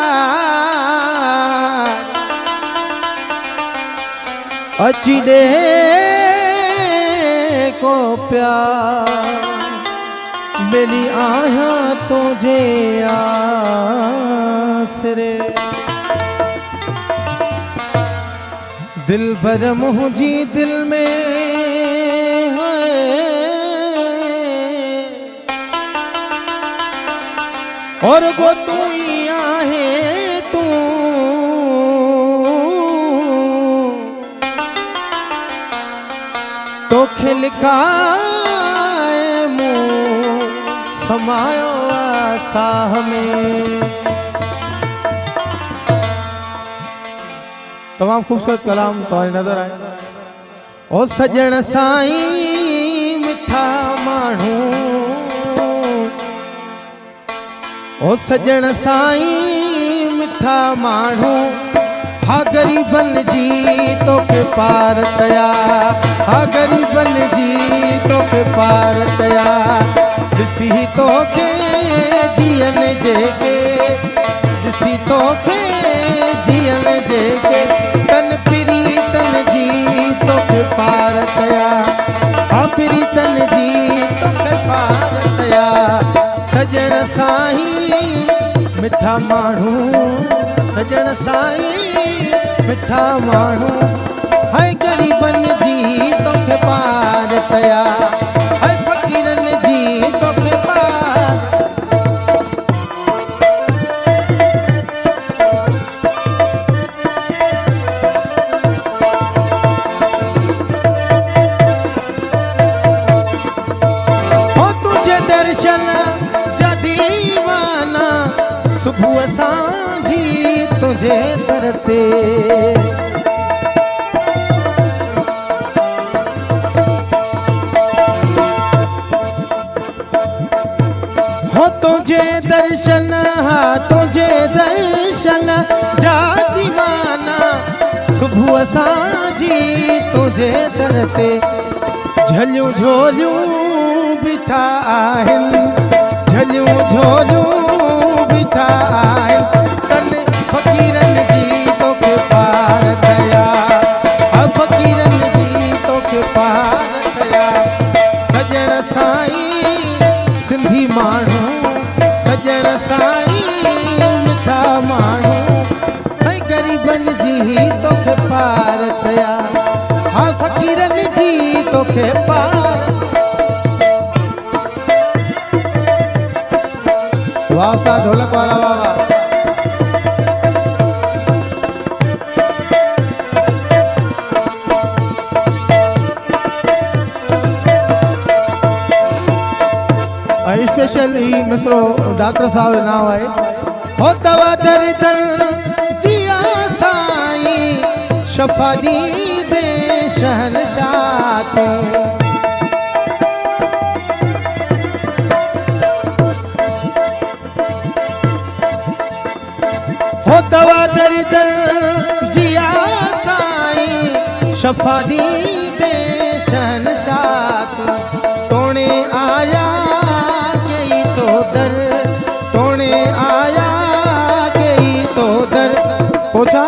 अची दे को प्यार मेरी आया तुझे आसरे दिल भर मुझी दिल में है और वो तू ही आहे तू तो खिलका मुँह समायो आसाह में। तमाम खूबसूरत कलाम तुम्हारी नजर आए। ओ सजन साईं मिठा माण्हू ओ सजन साईं मिठा माण्हू हा गरीबन जी तोखे पार कया हा गरीबन जी तोखे पार कया ॾिसी तोखे जीअन जेके ॾिसी तोखे जीअन जेके तन पिरी तन जी तोखे पार कया हा पिरी तन जी तोखे पार कया सजण साईं मिठा माण्हू सजण साईं मिठा माण्हू हाय गरीबन जी तोखे पार कया हाय फ़कीरन जी तोखे पार हो तुझे दर्शन जा दीवाना सुबह सांझी तुझे दर ते दर्शन हा तुझे दर्शन जा दीवाना सुबह असांजी तुझे दर ते झलियूं झोलियूं बीठा आहिनि झलियूं झोलियूं बीठा आहिनि तन फ़क़ीरनि जी तोखे पार दया फ़क़ीरनि जी तोखे पार दया सजण साईं सिंधी माण्हू सजण साईं मिठा माण्हू ऐं ग़रीबनि जी तोखे पार दया फ़क़ीरनि जी तोखे पार वाह सा ढोलक वाला वाह वाह स्पेशल ही मिसरो डॉक्टर साहब जो नाम है हो तवा दर्दन जिया साईं शफा दी दे शहनशाह तू हो तवा दर्दन जिया साईं शफा दी दे शहनशाह तू तोणे आया दर तोणे आया गई तो दर पोछा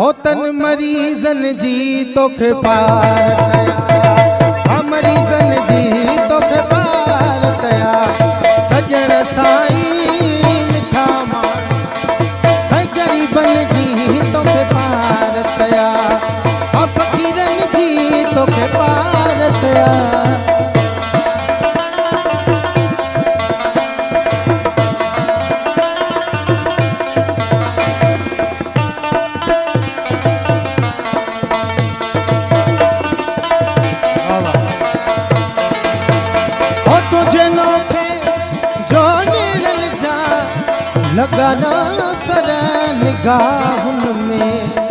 ओ तन मरीजन जी तोखे पार दया मरीजन जी तोखे पार दया सजण साईं मिठा माण्हू ग़रीबन जी तोखे पार दया फ़क़ीरन जी तोखे पार दया लगाना सर निगाहुन में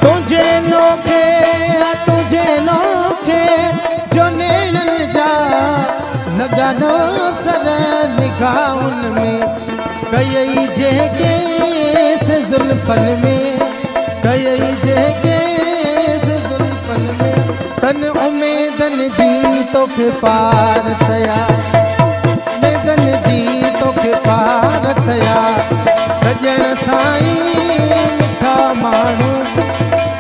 तुझे नोखे जो नैनन जा लगाना सर निगाहुन में कई जेके से जुल्फन में कई जेके से जुल्फन में तन उमेदन जी तोखे पार दया उमेदन जी तोखे पार दया सजण साईं मिठा माण्हू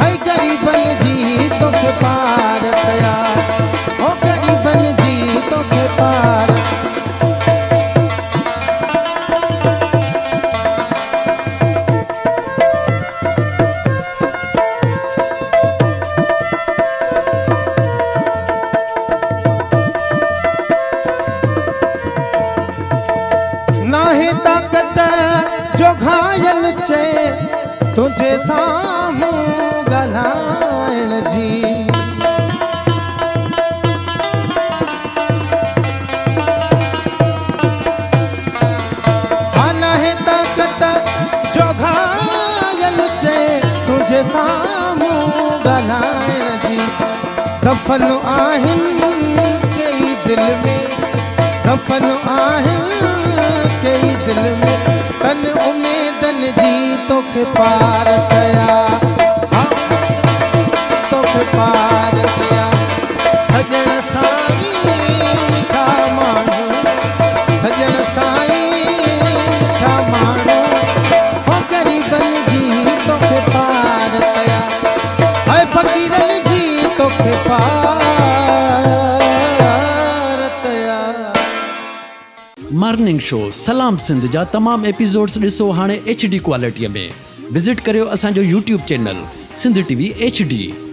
है ग़रीबन जी तोखे पार दया ओ ग़रीबन जी तोखे पार जो घायल चे तुझे सामू ॻाल्हाइण जी आहे ताक़त जो घायल चे तुझे सामू ॻाल्हाइण जी दफ़न आहिनि कई दिल में दफ़न आहिनि कई दिल में तन उमेदन जी तोखे पार दया तोखे पार दया सजण साईं मिठा माण्हू सजण साईं मिठा माण्हू हो ग़रीबन जी तोखे पार दया है फ़क़ीरन जी तोखे पार दया मॉर्निंग शो सलाम सिंध जा तमाम एपिसोड्स ॾिसो हाणे HD क्वालिटीअ में विज़िट करियो असांजो YouTube channel Sindh TV HD।